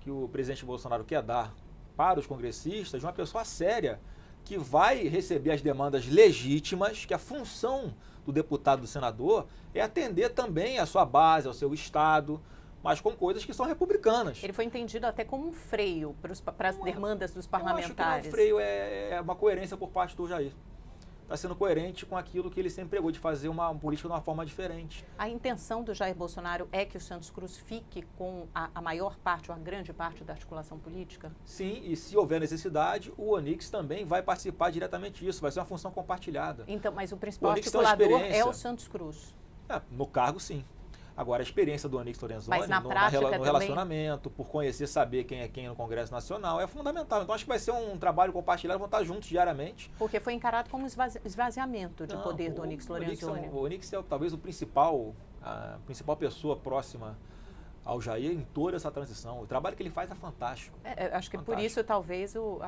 [SPEAKER 2] que o presidente Bolsonaro quer dar para os congressistas de uma pessoa séria, que vai receber as demandas legítimas, que a função do deputado, do senador, é atender também a sua base, ao seu estado, mas com coisas que são republicanas.
[SPEAKER 1] Ele foi entendido até como um freio para as demandas dos parlamentares.
[SPEAKER 2] Eu acho que não, freio é uma coerência por parte do Jair. Está sendo coerente com aquilo que ele sempre pregou, de fazer uma política de uma forma diferente.
[SPEAKER 1] A intenção do Jair Bolsonaro é que o Santos Cruz fique com a maior parte, ou a grande parte da articulação política?
[SPEAKER 2] Sim, e se houver necessidade, o Onyx também vai participar diretamente disso, vai ser uma função compartilhada.
[SPEAKER 1] Então, mas o principal articulador é o Santos Cruz?
[SPEAKER 2] No cargo, sim. Agora, a experiência do Onyx Lorenzoni
[SPEAKER 1] no
[SPEAKER 2] relacionamento, por conhecer, saber quem é quem no Congresso Nacional, é fundamental. Então, acho que vai ser um trabalho compartilhado, vão estar juntos diariamente.
[SPEAKER 1] Porque foi encarado como esvaziamento de poder do Onyx Lorenzoni.
[SPEAKER 2] O Onyx é talvez a principal pessoa próxima ao Jair em toda essa transição. O trabalho que ele faz é fantástico.
[SPEAKER 1] Acho que por isso, talvez, o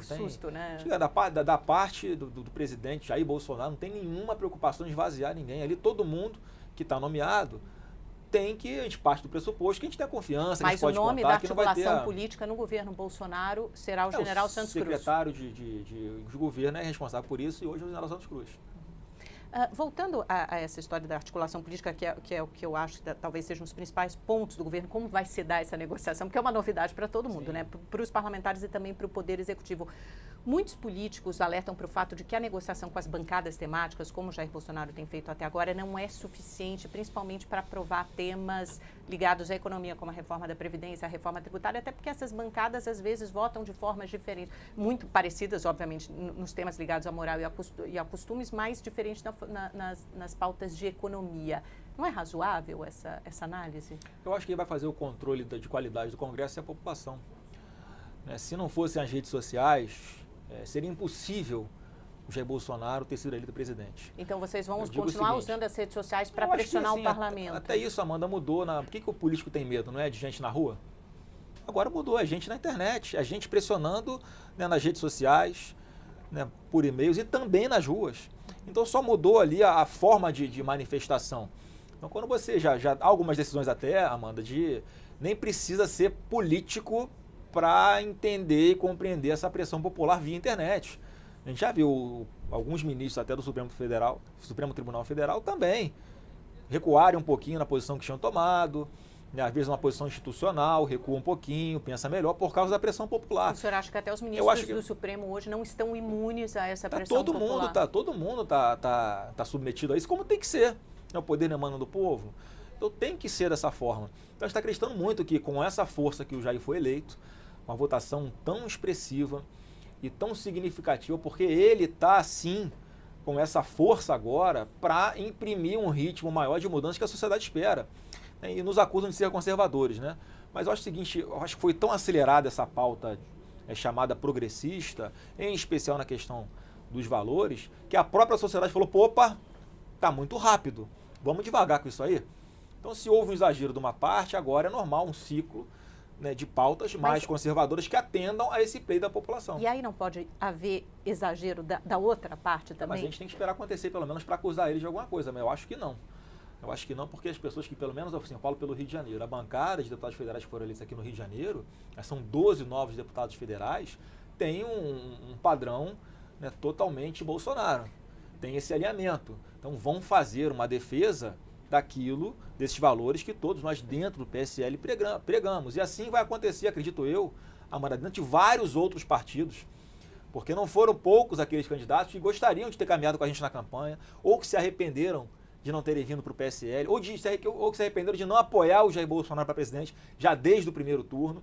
[SPEAKER 1] susto, né?
[SPEAKER 2] Acho que da parte do presidente Jair Bolsonaro, não tem nenhuma preocupação em esvaziar ninguém. Ali, todo mundo que está nomeado tem que, a gente parte do pressuposto que a gente tem confiança,
[SPEAKER 1] mas
[SPEAKER 2] a gente pode
[SPEAKER 1] o nome da articulação
[SPEAKER 2] política
[SPEAKER 1] política no governo Bolsonaro será o general Santos Cruz.
[SPEAKER 2] O secretário de governo é responsável por isso e hoje é o general Santos Cruz.
[SPEAKER 1] Voltando a essa história da articulação política, que é o que eu acho que talvez sejam os principais pontos do governo, como vai se dar essa negociação, porque é uma novidade para todo mundo, né? Para os parlamentares e também para o Poder Executivo. Muitos políticos alertam para o fato de que a negociação com as bancadas temáticas, como Jair Bolsonaro tem feito até agora, não é suficiente, principalmente para aprovar temas ligados à economia, como a reforma da Previdência, a reforma tributária, até porque essas bancadas, às vezes, votam de formas diferentes, muito parecidas, obviamente, nos temas ligados à moral e a costumes, mas diferentes nas pautas de economia. Não é razoável essa análise?
[SPEAKER 2] Eu acho que quem vai fazer o controle de qualidade do Congresso é a população. Se não fossem as redes sociais, seria impossível o Jair Bolsonaro ter sido eleito presidente.
[SPEAKER 1] Então vocês vão continuar usando as redes sociais para pressionar o parlamento?
[SPEAKER 2] Até isso, Amanda, mudou. Por que o político tem medo? Não é de gente na rua? Agora mudou, é gente na internet, é gente pressionando nas redes sociais, por e-mails e também nas ruas. Então só mudou ali a forma de manifestação. Então quando você já algumas decisões até, Amanda, nem precisa ser político para entender e compreender essa pressão popular via internet. A gente já viu alguns ministros até do Supremo Tribunal Federal também recuarem um pouquinho na posição que tinham tomado, às vezes uma posição institucional, recua um pouquinho, pensa melhor por causa da pressão popular.
[SPEAKER 1] O senhor acha que até os ministros do Supremo hoje não estão imunes a essa pressão popular?
[SPEAKER 2] Todo mundo tá submetido a isso, como tem que ser. É o poder emana do povo. Então tem que ser dessa forma. Então a gente está acreditando muito que com essa força que o Jair foi eleito, uma votação tão expressiva e tão significativa, porque ele está, sim, com essa força agora para imprimir um ritmo maior de mudança que a sociedade espera. E nos acusam de ser conservadores, né? Mas eu acho o seguinte, eu acho que foi tão acelerada essa pauta chamada progressista, em especial na questão dos valores, que a própria sociedade falou, opa, está muito rápido, vamos devagar com isso aí. Então, se houve um exagero de uma parte, agora é normal um ciclo de pautas mais conservadoras que atendam a esse pleito da população.
[SPEAKER 1] E aí não pode haver exagero da outra parte também?
[SPEAKER 2] Mas a gente tem que esperar acontecer, pelo menos, para acusar eles de alguma coisa, mas eu acho que não. Eu acho que não, porque as pessoas que, pelo menos, assim, eu falo pelo Rio de Janeiro, a bancada de deputados federais que foram eleitos aqui no Rio de Janeiro, são 12 novos deputados federais, tem um padrão totalmente Bolsonaro, tem esse alinhamento. Então vão fazer uma defesa desses valores que todos nós dentro do PSL pregamos. E assim vai acontecer, acredito eu, Amanda, dentro de vários outros partidos, porque não foram poucos aqueles candidatos que gostariam de ter caminhado com a gente na campanha, ou que se arrependeram de não terem vindo para o PSL, ou que se arrependeram de não apoiar o Jair Bolsonaro para presidente já desde o primeiro turno.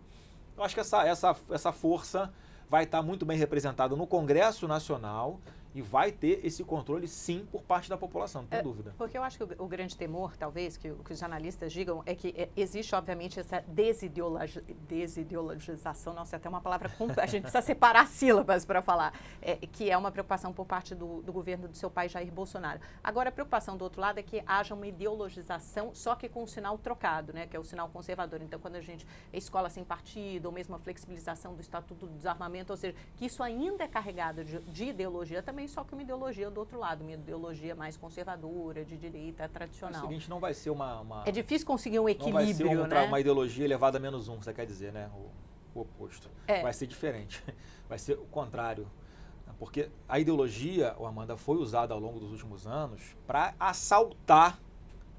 [SPEAKER 2] Eu acho que essa força vai estar muito bem representada no Congresso Nacional E vai ter esse controle, sim, por parte da população, não tem dúvida.
[SPEAKER 1] Porque eu acho que o grande temor, talvez, que os analistas digam, é que existe, obviamente, essa desideologização, nossa, é até uma palavra, a gente precisa separar sílabas para falar, que é uma preocupação por parte do governo do seu pai, Jair Bolsonaro. Agora, a preocupação do outro lado é que haja uma ideologização, só que com o sinal trocado, né, que é o sinal conservador. Então, quando a gente, escola sem partido, ou mesmo a flexibilização do Estatuto do Desarmamento, ou seja, que isso ainda é carregado de ideologia também, só que uma ideologia do outro lado, uma ideologia mais conservadora, de direita, tradicional.
[SPEAKER 2] É o seguinte, não vai ser uma...
[SPEAKER 1] É difícil conseguir um equilíbrio,
[SPEAKER 2] não vai ser
[SPEAKER 1] né?
[SPEAKER 2] uma ideologia elevada a -1, você quer dizer, né? O oposto. Vai ser diferente. Vai ser o contrário. Porque a ideologia, Amanda, foi usada ao longo dos últimos anos para assaltar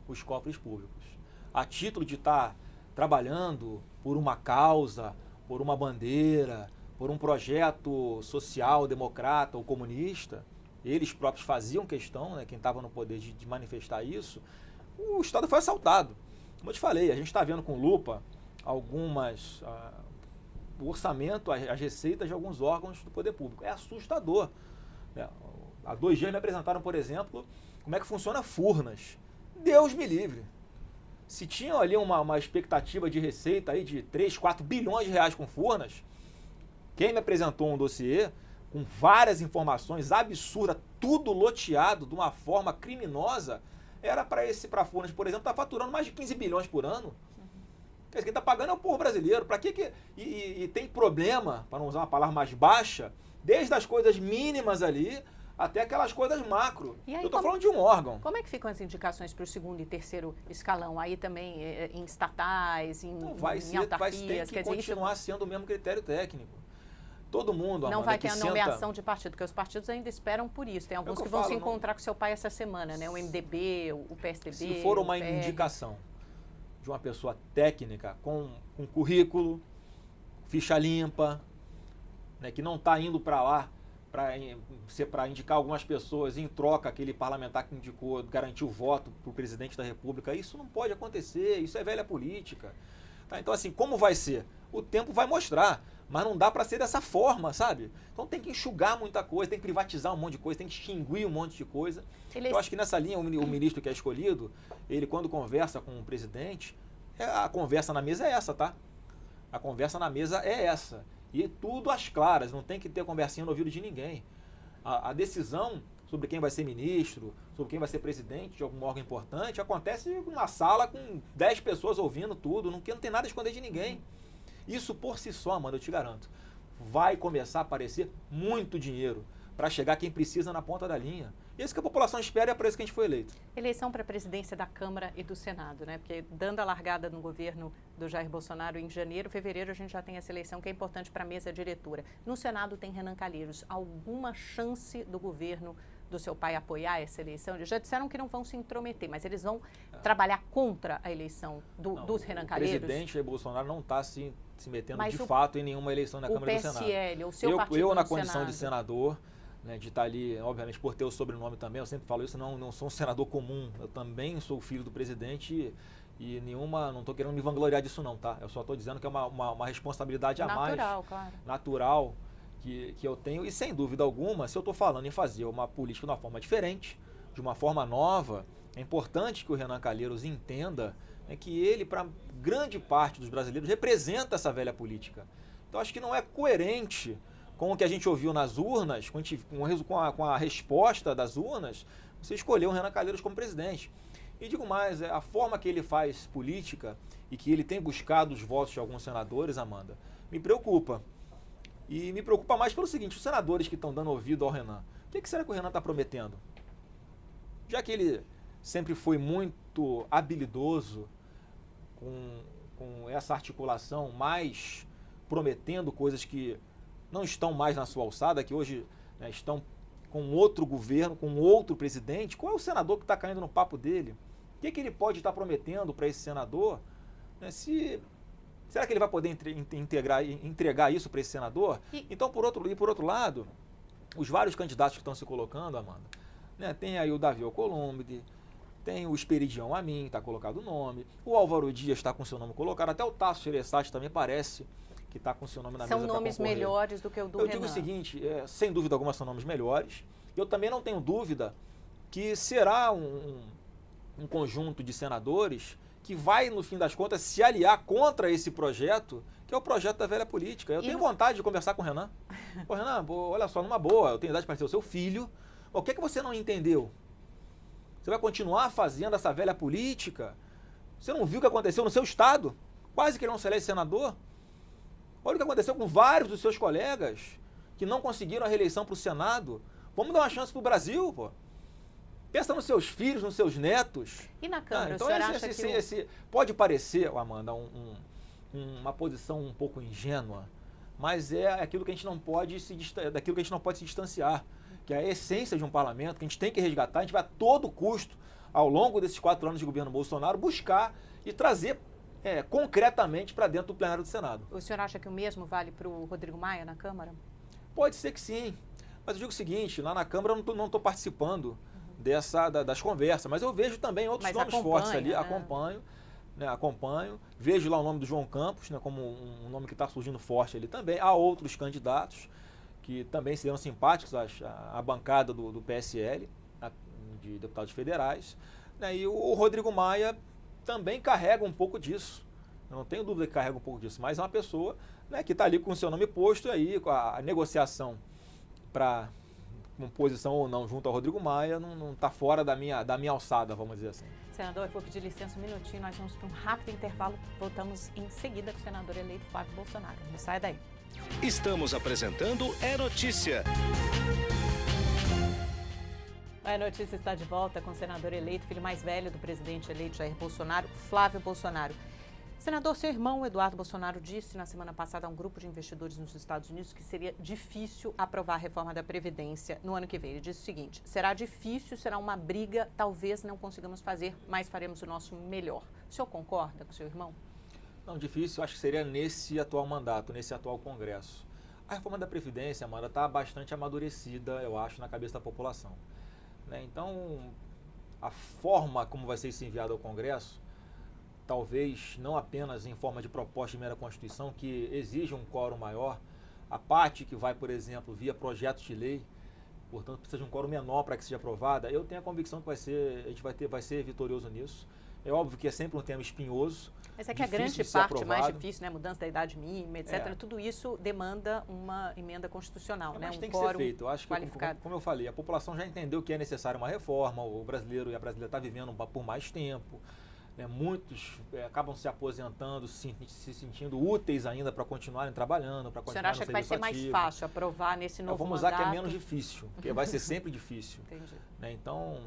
[SPEAKER 2] os cofres públicos. A título de estar trabalhando por uma causa, por uma bandeira, por um projeto social, democrata ou comunista, eles próprios faziam questão, né, quem estava no poder, de manifestar isso, o Estado foi assaltado. Como eu te falei, a gente está vendo com lupa o orçamento, as receitas de alguns órgãos do poder público. É assustador. Há 2 dias me apresentaram, por exemplo, como é que funciona Furnas. Deus me livre. Se tinha ali uma expectativa de receita aí de 3, 4 bilhões de reais com Furnas, quem me apresentou um dossiê com várias informações absurdas, tudo loteado de uma forma criminosa, era para Furnas, por exemplo, está faturando mais de 15 bilhões por ano. Quem está pagando é o povo brasileiro. Para que e tem problema, para não usar uma palavra mais baixa, desde as coisas mínimas ali até aquelas coisas macro. Aí, eu estou falando de um órgão.
[SPEAKER 1] Como é que ficam as indicações para o 2º e 3º escalão? Aí também em estatais, em autarquias?
[SPEAKER 2] Tem que continuar sendo o mesmo critério técnico. Todo mundo, Amanda,
[SPEAKER 1] não vai ter a nomeação de partido, porque os partidos ainda esperam por isso. Tem alguns que vão se encontrar com seu pai essa semana, né? O MDB, o PSDB.
[SPEAKER 2] Se for uma indicação de uma pessoa técnica, com currículo, ficha limpa, né, que não está indo para lá para indicar algumas pessoas, em troca aquele parlamentar que indicou, garantiu o voto para o presidente da República, isso não pode acontecer, isso é velha política. Tá? Então, assim, como vai ser? O tempo vai mostrar. Mas não dá para ser dessa forma, sabe? Então tem que enxugar muita coisa, tem que privatizar um monte de coisa, tem que extinguir um monte de coisa. Eu acho que nessa linha, o ministro que é escolhido, ele quando conversa com o presidente, a conversa na mesa é essa, tá? A conversa na mesa é essa. E tudo às claras, não tem que ter conversinha no ouvido de ninguém. A decisão sobre quem vai ser ministro, sobre quem vai ser presidente de algum órgão importante, acontece numa sala com 10 pessoas ouvindo tudo, não tem nada a esconder de ninguém. Isso por si só, mano, eu te garanto, vai começar a aparecer muito dinheiro para chegar quem precisa na ponta da linha. Isso que a população espera e é para isso que a gente foi eleito.
[SPEAKER 1] Eleição para a presidência da Câmara e do Senado, né? Porque dando a largada no governo do Jair Bolsonaro em janeiro, fevereiro, a gente já tem essa eleição que é importante para a mesa diretora. No Senado tem Renan Calheiros. Alguma chance do governo do seu pai apoiar essa eleição? Eles já disseram que não vão se intrometer, mas eles vão trabalhar contra a eleição dos Renan Calheiros?
[SPEAKER 2] O presidente Jair Bolsonaro não está se metendo de fato em nenhuma eleição na Câmara e do Senado.
[SPEAKER 1] O PSL, o seu partido
[SPEAKER 2] eu na
[SPEAKER 1] no
[SPEAKER 2] condição
[SPEAKER 1] Senado.
[SPEAKER 2] de senador, né, de estar ali, obviamente, por ter o sobrenome também, eu sempre falo isso, não sou um senador comum, eu também sou filho do presidente e não estou querendo me vangloriar disso não, tá? Eu só estou dizendo que é uma responsabilidade a mais.
[SPEAKER 1] Natural, claro.
[SPEAKER 2] Natural que eu tenho, e sem dúvida alguma, se eu estou falando em fazer uma política de uma forma diferente, de uma forma nova, é importante que o Renan Calheiros entenda, né, que ele, para grande parte dos brasileiros, representa essa velha política. Então acho que não é coerente com o que a gente ouviu nas urnas, com a resposta das urnas, você escolheu o Renan Calheiros como presidente. E digo mais, a forma que ele faz política e que ele tem buscado os votos de alguns senadores, Amanda, me preocupa. E me preocupa mais pelo seguinte, os senadores que estão dando ouvido ao Renan, o que será que o Renan está prometendo? Já que ele sempre foi muito habilidoso com essa articulação, mais prometendo coisas que não estão mais na sua alçada, que hoje, né, estão com outro governo, com outro presidente, qual é o senador que está caindo no papo dele? O que ele pode estar prometendo para esse senador? Né, será que ele vai poder entregar isso para esse senador? Então, por outro lado, os vários candidatos que estão se colocando, Amanda, né, tem aí o Davi Alcolumbre, tem o Esperidião Amin, está colocado o nome, o Álvaro Dias está com seu nome colocado, até o Tasso Gereissati também parece que está com seu nome na mesa para concorrer.
[SPEAKER 1] São nomes melhores do que o do Renan.
[SPEAKER 2] Eu digo o seguinte, sem dúvida alguma são nomes melhores, Eu também não tenho dúvida que será um conjunto de senadores que vai, no fim das contas, se aliar contra esse projeto, que é o projeto da velha política. Eu tenho vontade de conversar com o Renan. Pô, Renan, olha só, numa boa, eu tenho idade para ser o seu filho. O que é que você não entendeu? Você vai continuar fazendo essa velha política? Você não viu o que aconteceu no seu estado? Quase que ele não se elege senador. Olha o que aconteceu com vários dos seus colegas que não conseguiram a reeleição para o Senado. Vamos dar uma chance para o Brasil, pô. Pensa nos seus filhos, nos seus netos.
[SPEAKER 1] E na Câmara,
[SPEAKER 2] então
[SPEAKER 1] o senhor acha que...
[SPEAKER 2] pode parecer, Amanda, uma posição um pouco ingênua, mas é aquilo que a gente não pode daquilo que a gente não pode se distanciar, que é a essência de um parlamento, que a gente tem que resgatar. A gente vai a todo custo, ao longo desses 4 anos de governo Bolsonaro, buscar e trazer concretamente para dentro do plenário do Senado.
[SPEAKER 1] O senhor acha que o mesmo vale para o Rodrigo Maia na Câmara?
[SPEAKER 2] Pode ser que sim, mas eu digo o seguinte, lá na Câmara eu não estou participando das conversas, mas eu vejo também outros nomes fortes ali, acompanho, vejo lá o nome do João Campos, né, como um nome que está surgindo forte ali também. Há outros candidatos que também seriam simpáticos à bancada do PSL, de deputados federais, né, e o Rodrigo Maia também carrega um pouco disso. Eu não tenho dúvida que carrega um pouco disso, mas é uma pessoa, né, que está ali com o seu nome posto aí, com a negociação para uma posição ou não junto ao Rodrigo Maia, não está fora da minha alçada, vamos dizer assim.
[SPEAKER 1] Senador, eu vou pedir licença um minutinho, nós vamos para um rápido intervalo, voltamos em seguida com o senador eleito Flávio Bolsonaro. Não sai daí.
[SPEAKER 3] Estamos apresentando É Notícia.
[SPEAKER 1] A notícia está de volta com o senador eleito, filho mais velho do presidente eleito Jair Bolsonaro, Flávio Bolsonaro. Senador, seu irmão Eduardo Bolsonaro disse na semana passada a um grupo de investidores nos Estados Unidos que seria difícil aprovar a reforma da Previdência no ano que vem. Ele disse o seguinte: será difícil, será uma briga, talvez não consigamos fazer, mas faremos o nosso melhor. O senhor concorda com seu irmão?
[SPEAKER 2] Não, difícil, acho que seria nesse atual mandato, nesse atual Congresso. A reforma da Previdência, Amanda, está bastante amadurecida, eu acho, na cabeça da população, né? Então, a forma como vai ser isso enviado ao Congresso, talvez não apenas em forma de proposta de emenda à Constituição, que exige um quórum maior, a parte que vai, por exemplo, via projetos de lei, portanto precisa de um quórum menor para que seja aprovada, eu tenho a convicção que a gente vai ser vitorioso nisso. É óbvio que é sempre um tema espinhoso.
[SPEAKER 1] Mas é que a grande parte mais difícil, né, mudança da idade mínima, etc., tudo isso demanda uma emenda constitucional, né,
[SPEAKER 2] tem que ser feito. Eu acho que, como eu falei, a população já entendeu que é necessária uma reforma, o brasileiro e a brasileira estão vivendo por mais tempo. Muitos acabam se aposentando, se sentindo úteis ainda para continuarem trabalhando, para continuar no serviço ativo.
[SPEAKER 1] O senhor acha que vai ser mais fácil aprovar nesse novo mandato?
[SPEAKER 2] Vamos usar que é menos difícil, porque vai ser sempre difícil.
[SPEAKER 1] Entendi.
[SPEAKER 2] Então,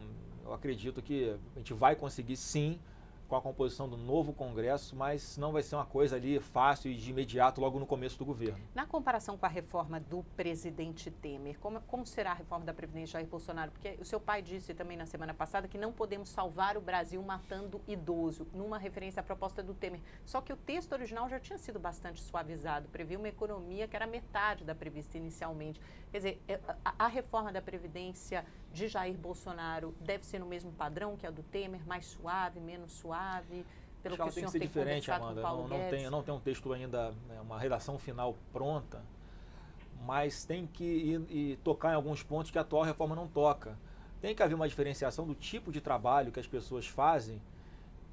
[SPEAKER 2] eu acredito que a gente vai conseguir sim, com a composição do novo Congresso, mas não vai ser uma coisa ali fácil e de imediato logo no começo do governo.
[SPEAKER 1] Na comparação com a reforma do presidente Temer, como será a reforma da Previdência Jair Bolsonaro? Porque o seu pai disse também na semana passada que não podemos salvar o Brasil matando idoso, numa referência à proposta do Temer. Só que o texto original já tinha sido bastante suavizado, previa uma economia que era metade da prevista inicialmente. Quer dizer, a reforma da Previdência de Jair Bolsonaro deve ser no mesmo padrão que a do Temer, mais suave, menos suave? Pelo que o senhor tem
[SPEAKER 2] diferente,
[SPEAKER 1] conversado
[SPEAKER 2] Amanda.
[SPEAKER 1] com Paulo Guedes?
[SPEAKER 2] Não tem um texto ainda, uma redação final pronta, mas tem que ir tocar em alguns pontos que a atual reforma não toca. Tem que haver uma diferenciação do tipo de trabalho que as pessoas fazem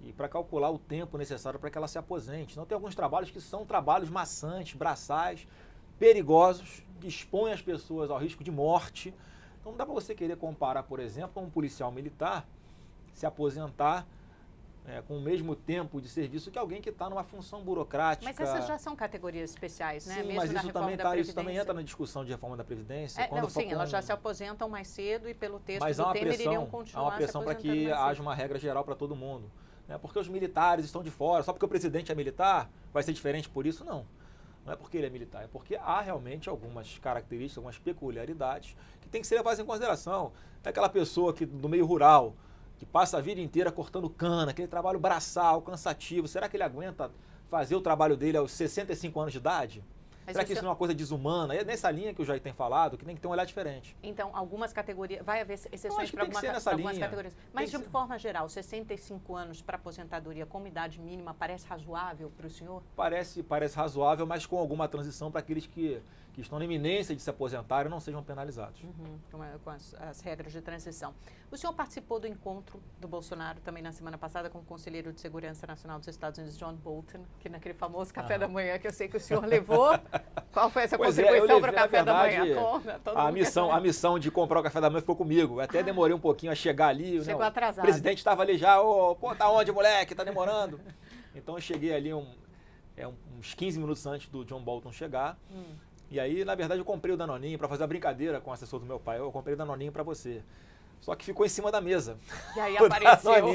[SPEAKER 2] e para calcular o tempo necessário para que ela se aposente. Não tem alguns trabalhos que são trabalhos maçantes, braçais, perigosos, que expõem as pessoas ao risco de morte. Então não dá para você querer comparar, por exemplo, um policial militar se aposentar com o mesmo tempo de serviço que alguém que está numa função burocrática.
[SPEAKER 1] Mas essas já são categorias especiais, né?
[SPEAKER 2] Sim,
[SPEAKER 1] mesmo
[SPEAKER 2] mas isso também entra na discussão de reforma da Previdência.
[SPEAKER 1] Elas já se aposentam mais cedo e pelo texto
[SPEAKER 2] mas
[SPEAKER 1] do Temer iriam continuar.
[SPEAKER 2] Há uma pressão para que haja uma regra geral para todo mundo, né? Porque os militares estão de fora, só porque o presidente é militar, vai ser diferente por isso? Não. Não é porque ele é militar, é porque há realmente algumas características, algumas peculiaridades que tem que ser levadas em consideração. É aquela pessoa que do meio rural, que passa a vida inteira cortando cana, aquele trabalho braçal, cansativo, será que ele aguenta fazer o trabalho dele aos 65 anos de idade? Mas será que isso não é uma coisa desumana? É nessa linha que o Jair tem falado, que tem que ter um olhar diferente.
[SPEAKER 1] Então, algumas categorias, vai haver exceções para algumas categorias. Mas, de forma geral, 65 anos para aposentadoria como idade mínima parece razoável para o senhor?
[SPEAKER 2] Parece razoável, mas com alguma transição para aqueles que que estão na iminência de se aposentarem não sejam penalizados.
[SPEAKER 1] Com as regras de transição. O senhor participou do encontro do Bolsonaro também na semana passada com o conselheiro de Segurança Nacional dos Estados Unidos, John Bolton, que naquele famoso café da manhã que eu sei que o senhor levou. Qual foi essa contribuição para o café da manhã?
[SPEAKER 2] A missão de comprar o café da manhã ficou comigo. Até demorei um pouquinho a chegar ali.
[SPEAKER 1] Chegou atrasado.
[SPEAKER 2] O presidente estava ali já, pô, tá onde, moleque? Tá demorando. Então eu cheguei ali uns 15 minutos antes do John Bolton chegar. E aí, na verdade, eu comprei o Danoninho para fazer a brincadeira com o assessor do meu pai. Eu comprei o Danoninho para você. Só que ficou em cima da mesa.
[SPEAKER 1] E aí apareceu.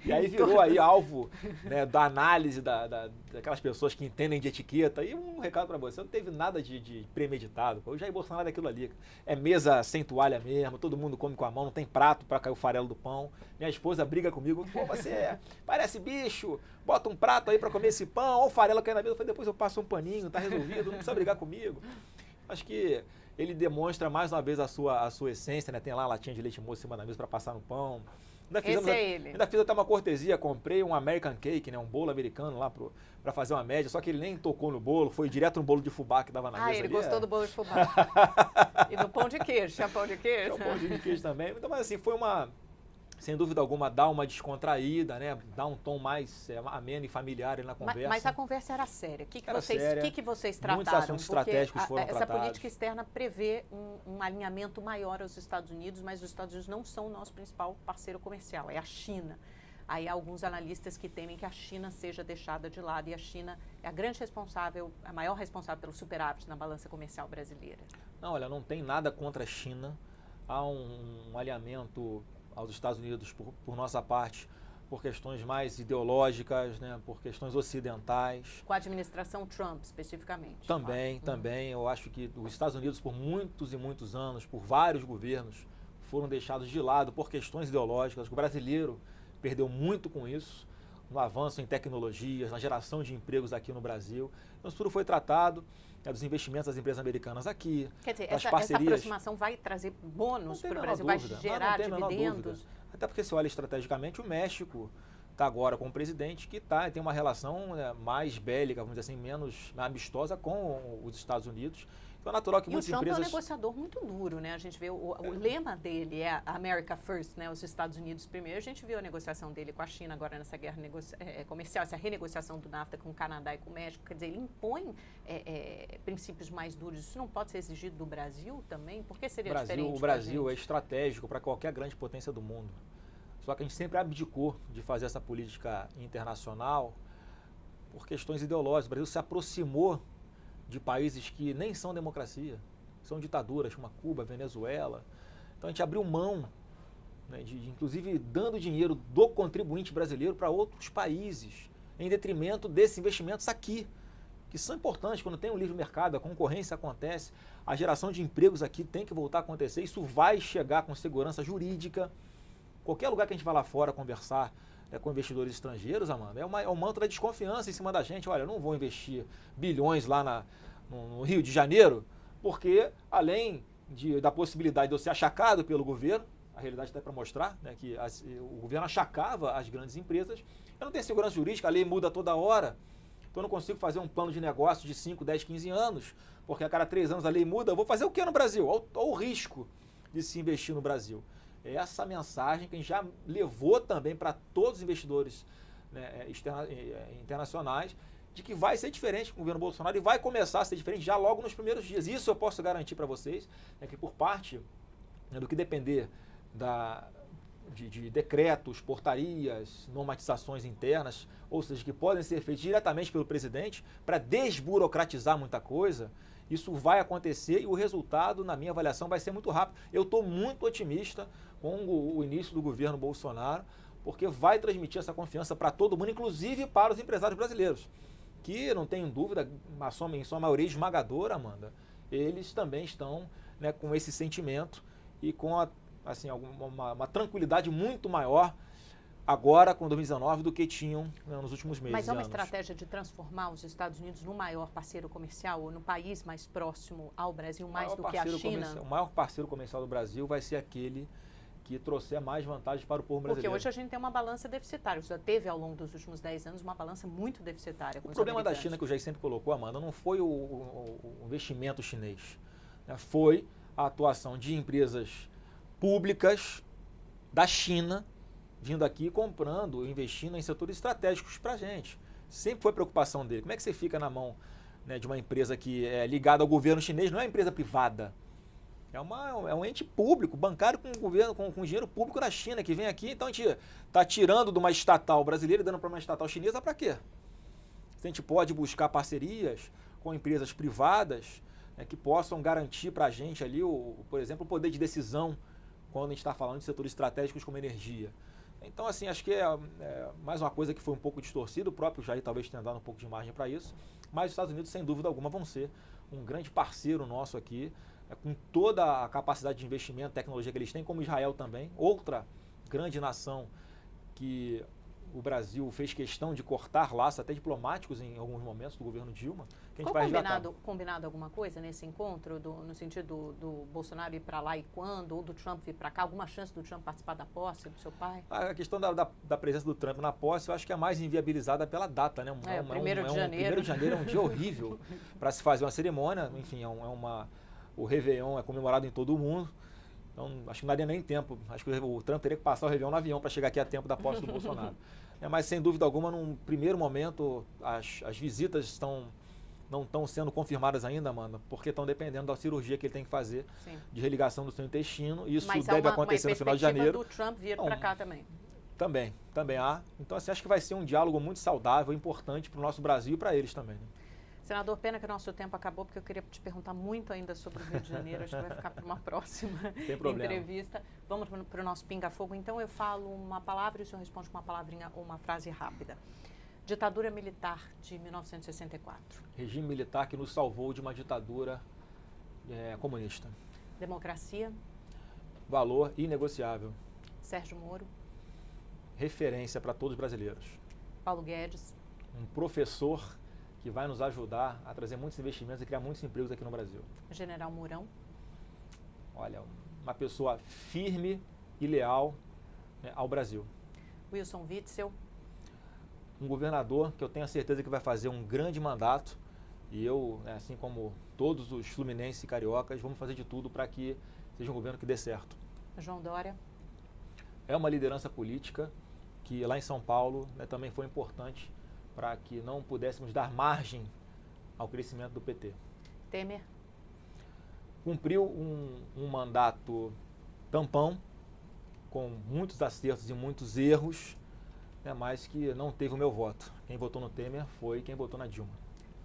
[SPEAKER 2] E aí virou aí alvo, né, da análise daquelas pessoas que entendem de etiqueta. E um recado para você, não teve nada de premeditado. O Jair Bolsonaro é aquilo ali. É mesa sem toalha mesmo, todo mundo come com a mão, não tem prato para cair o farelo do pão. Minha esposa briga comigo, pô, você parece bicho, bota um prato aí para comer esse pão, ou o farelo cair na mesa. Eu falei, depois eu passo um paninho, tá resolvido, não precisa brigar comigo. Acho que ele demonstra mais uma vez a sua essência, né? Tem lá a latinha de leite moço em cima da mesa para passar no pão. Ainda fiz até uma cortesia, comprei um American Cake, né? Um bolo americano lá para fazer uma média, só que ele nem tocou no bolo, foi direto no bolo de fubá que dava na mesa.
[SPEAKER 1] Ele gostou do bolo de fubá. E do pão de queijo, tinha pão de queijo?
[SPEAKER 2] Tinha pão de queijo também. Então, mas assim, foi sem dúvida alguma, dá uma descontraída, né? Dá um tom mais ameno e familiar na conversa.
[SPEAKER 1] Mas a conversa era séria. O que vocês trataram?
[SPEAKER 2] Muitos assuntos estratégicos foram tratados.
[SPEAKER 1] Essa política externa prevê um alinhamento maior aos Estados Unidos, mas os Estados Unidos não são o nosso principal parceiro comercial, é a China. Aí há alguns analistas que temem que a China seja deixada de lado e a China é a grande responsável, a maior responsável pelo superávit na balança comercial brasileira.
[SPEAKER 2] Não, olha, não tem nada contra a China. Há um alinhamento aos Estados Unidos por nossa parte, por questões mais ideológicas, né, por questões ocidentais.
[SPEAKER 1] Com a administração Trump, especificamente.
[SPEAKER 2] Também. Eu acho que os Estados Unidos, por muitos e muitos anos, por vários governos, foram deixados de lado por questões ideológicas. O brasileiro perdeu muito com isso, no avanço em tecnologias, na geração de empregos aqui no Brasil. Então, isso tudo foi tratado, dos investimentos das empresas americanas aqui.
[SPEAKER 1] Quer dizer, essa aproximação vai trazer bônus para o Brasil, vai gerar dividendos?
[SPEAKER 2] Até porque, se olha estrategicamente, o México está agora com um presidente que tem uma relação mais bélica, vamos dizer assim, menos amistosa com os Estados Unidos. Então é natural que muitas empresas...
[SPEAKER 1] E o Trump é um negociador muito duro, né? A gente vê o lema dele é America First, né? Os Estados Unidos primeiro. A gente viu a negociação dele com a China agora nessa guerra comercial, essa renegociação do NAFTA com o Canadá e com o México. Quer dizer, ele impõe princípios mais duros. Isso não pode ser exigido do Brasil também? Por que seria diferente?
[SPEAKER 2] O Brasil é estratégico para qualquer grande potência do mundo. Só que a gente sempre abdicou de fazer essa política internacional por questões ideológicas. O Brasil se aproximou de países que nem são democracia, são ditaduras, como Cuba, Venezuela. Então a gente abriu mão, né, inclusive dando dinheiro do contribuinte brasileiro para outros países, em detrimento desses investimentos aqui, que são importantes. Quando tem um livre mercado, a concorrência acontece, a geração de empregos aqui tem que voltar a acontecer, isso vai chegar com segurança jurídica. Qualquer lugar que a gente vá lá fora conversar com investidores estrangeiros, Amanda, é um manto da desconfiança em cima da gente. Olha, eu não vou investir bilhões lá no Rio de Janeiro, porque além da possibilidade de eu ser achacado pelo governo, a realidade está para mostrar, né, que o governo achacava as grandes empresas, eu não tenho segurança jurídica, a lei muda toda hora, então eu não consigo fazer um plano de negócio de 5, 10, 15 anos, porque a cada 3 anos a lei muda, eu vou fazer o que no Brasil? Olha o risco de se investir no Brasil. É essa mensagem que a gente já levou também para todos os investidores, né, internacionais, de que vai ser diferente com o governo Bolsonaro e vai começar a ser diferente já logo nos primeiros dias. Isso eu posso garantir para vocês, que por parte, né, do que depender de decretos, portarias, normatizações internas, ou seja, que podem ser feitos diretamente pelo presidente para desburocratizar muita coisa, isso vai acontecer e o resultado, na minha avaliação, vai ser muito rápido. Eu estou muito otimista com o início do governo Bolsonaro, porque vai transmitir essa confiança para todo mundo, inclusive para os empresários brasileiros, que, não tenho dúvida, em sua maioria esmagadora, Amanda, eles também estão, né, com esse sentimento e com uma tranquilidade muito maior agora com 2019 do que tinham, né, nos últimos meses.
[SPEAKER 1] Mas é uma
[SPEAKER 2] anos.
[SPEAKER 1] estratégia de transformar os Estados Unidos no maior parceiro comercial ou no país mais próximo ao Brasil, mais do que a China?
[SPEAKER 2] O maior parceiro comercial do Brasil vai ser aquele que trouxer mais vantagens para o povo
[SPEAKER 1] Porque
[SPEAKER 2] brasileiro.
[SPEAKER 1] hoje a gente tem uma balança deficitária. Já teve ao longo dos últimos 10 anos uma balança muito deficitária com
[SPEAKER 2] O
[SPEAKER 1] os
[SPEAKER 2] problema da
[SPEAKER 1] americanos.
[SPEAKER 2] China, que o Jair sempre colocou, Amanda, não foi o investimento chinês, né? Foi a atuação de empresas públicas da China vindo aqui comprando, investindo em setores estratégicos para a gente. Sempre foi preocupação dele. Como é que você fica na mão, né, de uma empresa que é ligada ao governo chinês? Não é uma empresa privada. É um ente público, bancário com governo, com dinheiro público da China, que vem aqui. Então a gente está tirando de uma estatal brasileira e dando para uma estatal chinesa para quê? Se a gente pode buscar parcerias com empresas privadas, né, que possam garantir para a gente ali, por exemplo, o poder de decisão quando a gente está falando de setores estratégicos como energia. Então, assim, acho que é mais uma coisa que foi um pouco distorcida. O próprio Jair talvez tenha dado um pouco de margem para isso. Mas os Estados Unidos, sem dúvida alguma, vão ser um grande parceiro nosso aqui, com toda a capacidade de investimento, tecnologia que eles têm, como Israel também, outra grande nação que o Brasil fez questão de cortar laços, até diplomáticos em alguns momentos do governo Dilma, que a gente vai resgatar.
[SPEAKER 1] Combinado alguma coisa nesse encontro, no sentido do Bolsonaro ir para lá e quando, ou do Trump vir para cá? Alguma chance do Trump participar da posse do seu pai?
[SPEAKER 2] A questão da presença do Trump na posse, eu acho que é mais inviabilizada pela data, né?
[SPEAKER 1] O 1º de janeiro.
[SPEAKER 2] 1º de janeiro é um dia horrível para se fazer uma cerimônia, enfim, o Réveillon é comemorado em todo o mundo. Então, acho que não daria nem tempo. Acho que o Trump teria que passar o Réveillon no avião para chegar aqui a tempo da posse do Bolsonaro. Mas, sem dúvida alguma, num primeiro momento, as visitas não estão sendo confirmadas ainda, Amanda, porque estão dependendo da cirurgia que ele tem que fazer.
[SPEAKER 1] Sim.
[SPEAKER 2] De religação do seu intestino. Isso
[SPEAKER 1] mas
[SPEAKER 2] deve acontecer no final de janeiro.
[SPEAKER 1] Mas do Trump vir para cá também.
[SPEAKER 2] Também há. Então, assim, acho que vai ser um diálogo muito saudável, importante para o nosso Brasil e para eles também, né?
[SPEAKER 1] Senador, pena que o nosso tempo acabou, porque eu queria te perguntar muito ainda sobre o Rio de Janeiro. Acho que vai ficar para uma próxima entrevista. Vamos para o nosso pinga-fogo. Então, eu falo uma palavra e o senhor responde com uma palavrinha ou uma frase rápida. Ditadura militar de 1964.
[SPEAKER 2] Regime militar que nos salvou de uma ditadura comunista.
[SPEAKER 1] Democracia.
[SPEAKER 2] Valor inegociável.
[SPEAKER 1] Sérgio Moro.
[SPEAKER 2] Referência para todos os brasileiros.
[SPEAKER 1] Paulo Guedes.
[SPEAKER 2] Um professor que vai nos ajudar a trazer muitos investimentos e criar muitos empregos aqui no Brasil.
[SPEAKER 1] General Mourão.
[SPEAKER 2] Olha, uma pessoa firme e leal, né, ao Brasil.
[SPEAKER 1] Wilson Witzel.
[SPEAKER 2] Um governador que eu tenho a certeza que vai fazer um grande mandato e eu, né, assim como todos os fluminenses e cariocas, vamos fazer de tudo para que seja um governo que dê certo.
[SPEAKER 1] João Dória.
[SPEAKER 2] É uma liderança política que lá em São Paulo, né, também foi importante para que não pudéssemos dar margem ao crescimento do PT.
[SPEAKER 1] Temer.
[SPEAKER 2] Cumpriu um mandato tampão, com muitos acertos e muitos erros, né, mas que não teve o meu voto. Quem votou no Temer foi quem votou na Dilma.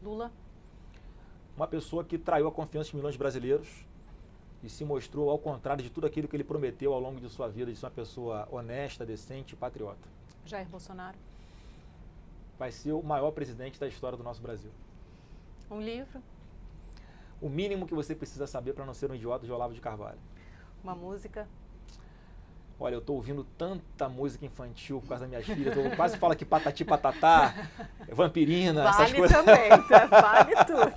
[SPEAKER 1] Lula.
[SPEAKER 2] Uma pessoa que traiu a confiança de milhões de brasileiros e se mostrou ao contrário de tudo aquilo que ele prometeu ao longo de sua vida, de ser uma pessoa honesta, decente e patriota.
[SPEAKER 1] Jair Bolsonaro.
[SPEAKER 2] Vai ser o maior presidente da história do nosso Brasil.
[SPEAKER 1] Um livro.
[SPEAKER 2] O mínimo que você precisa saber para não ser um idiota, de Olavo de Carvalho.
[SPEAKER 1] Uma música.
[SPEAKER 2] Olha, eu estou ouvindo tanta música infantil por causa das minhas filhas. Eu quase falo que Patati Patatá, Vampirina, essas coisas.
[SPEAKER 1] Vale também, tá? Vale tudo.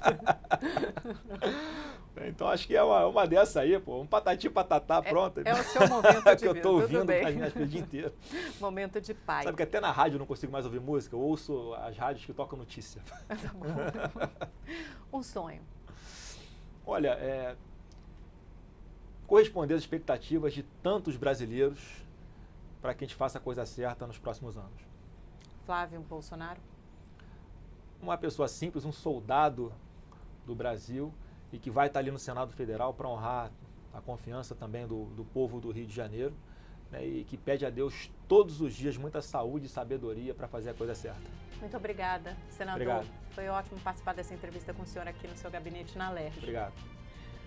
[SPEAKER 2] Então acho que é uma dessa aí, pô. Um Patati Patatá, pronto.
[SPEAKER 1] É o seu momento de
[SPEAKER 2] que eu estou ouvindo as minhas filhas o dia inteiro.
[SPEAKER 1] Momento de pai.
[SPEAKER 2] Sabe que até na rádio eu não consigo mais ouvir música. Eu ouço as rádios que tocam notícia.
[SPEAKER 1] Tá bom. Um sonho.
[SPEAKER 2] Olha, corresponder às expectativas de tantos brasileiros para que a gente faça a coisa certa nos próximos anos.
[SPEAKER 1] Flávio Bolsonaro.
[SPEAKER 2] Uma pessoa simples, um soldado do Brasil e que vai estar ali no Senado Federal para honrar a confiança também do povo do Rio de Janeiro, né, e que pede a Deus todos os dias muita saúde e sabedoria para fazer a coisa certa.
[SPEAKER 1] Muito obrigada, senador.
[SPEAKER 2] Obrigado.
[SPEAKER 1] Foi ótimo participar dessa entrevista com o senhor aqui no seu gabinete na LERJ.
[SPEAKER 2] Obrigado.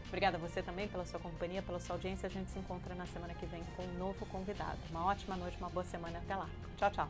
[SPEAKER 1] Obrigada a você também pela sua companhia, pela sua audiência. A gente se encontra na semana que vem com um novo convidado. Uma ótima noite, uma boa semana. Até lá. Tchau, tchau.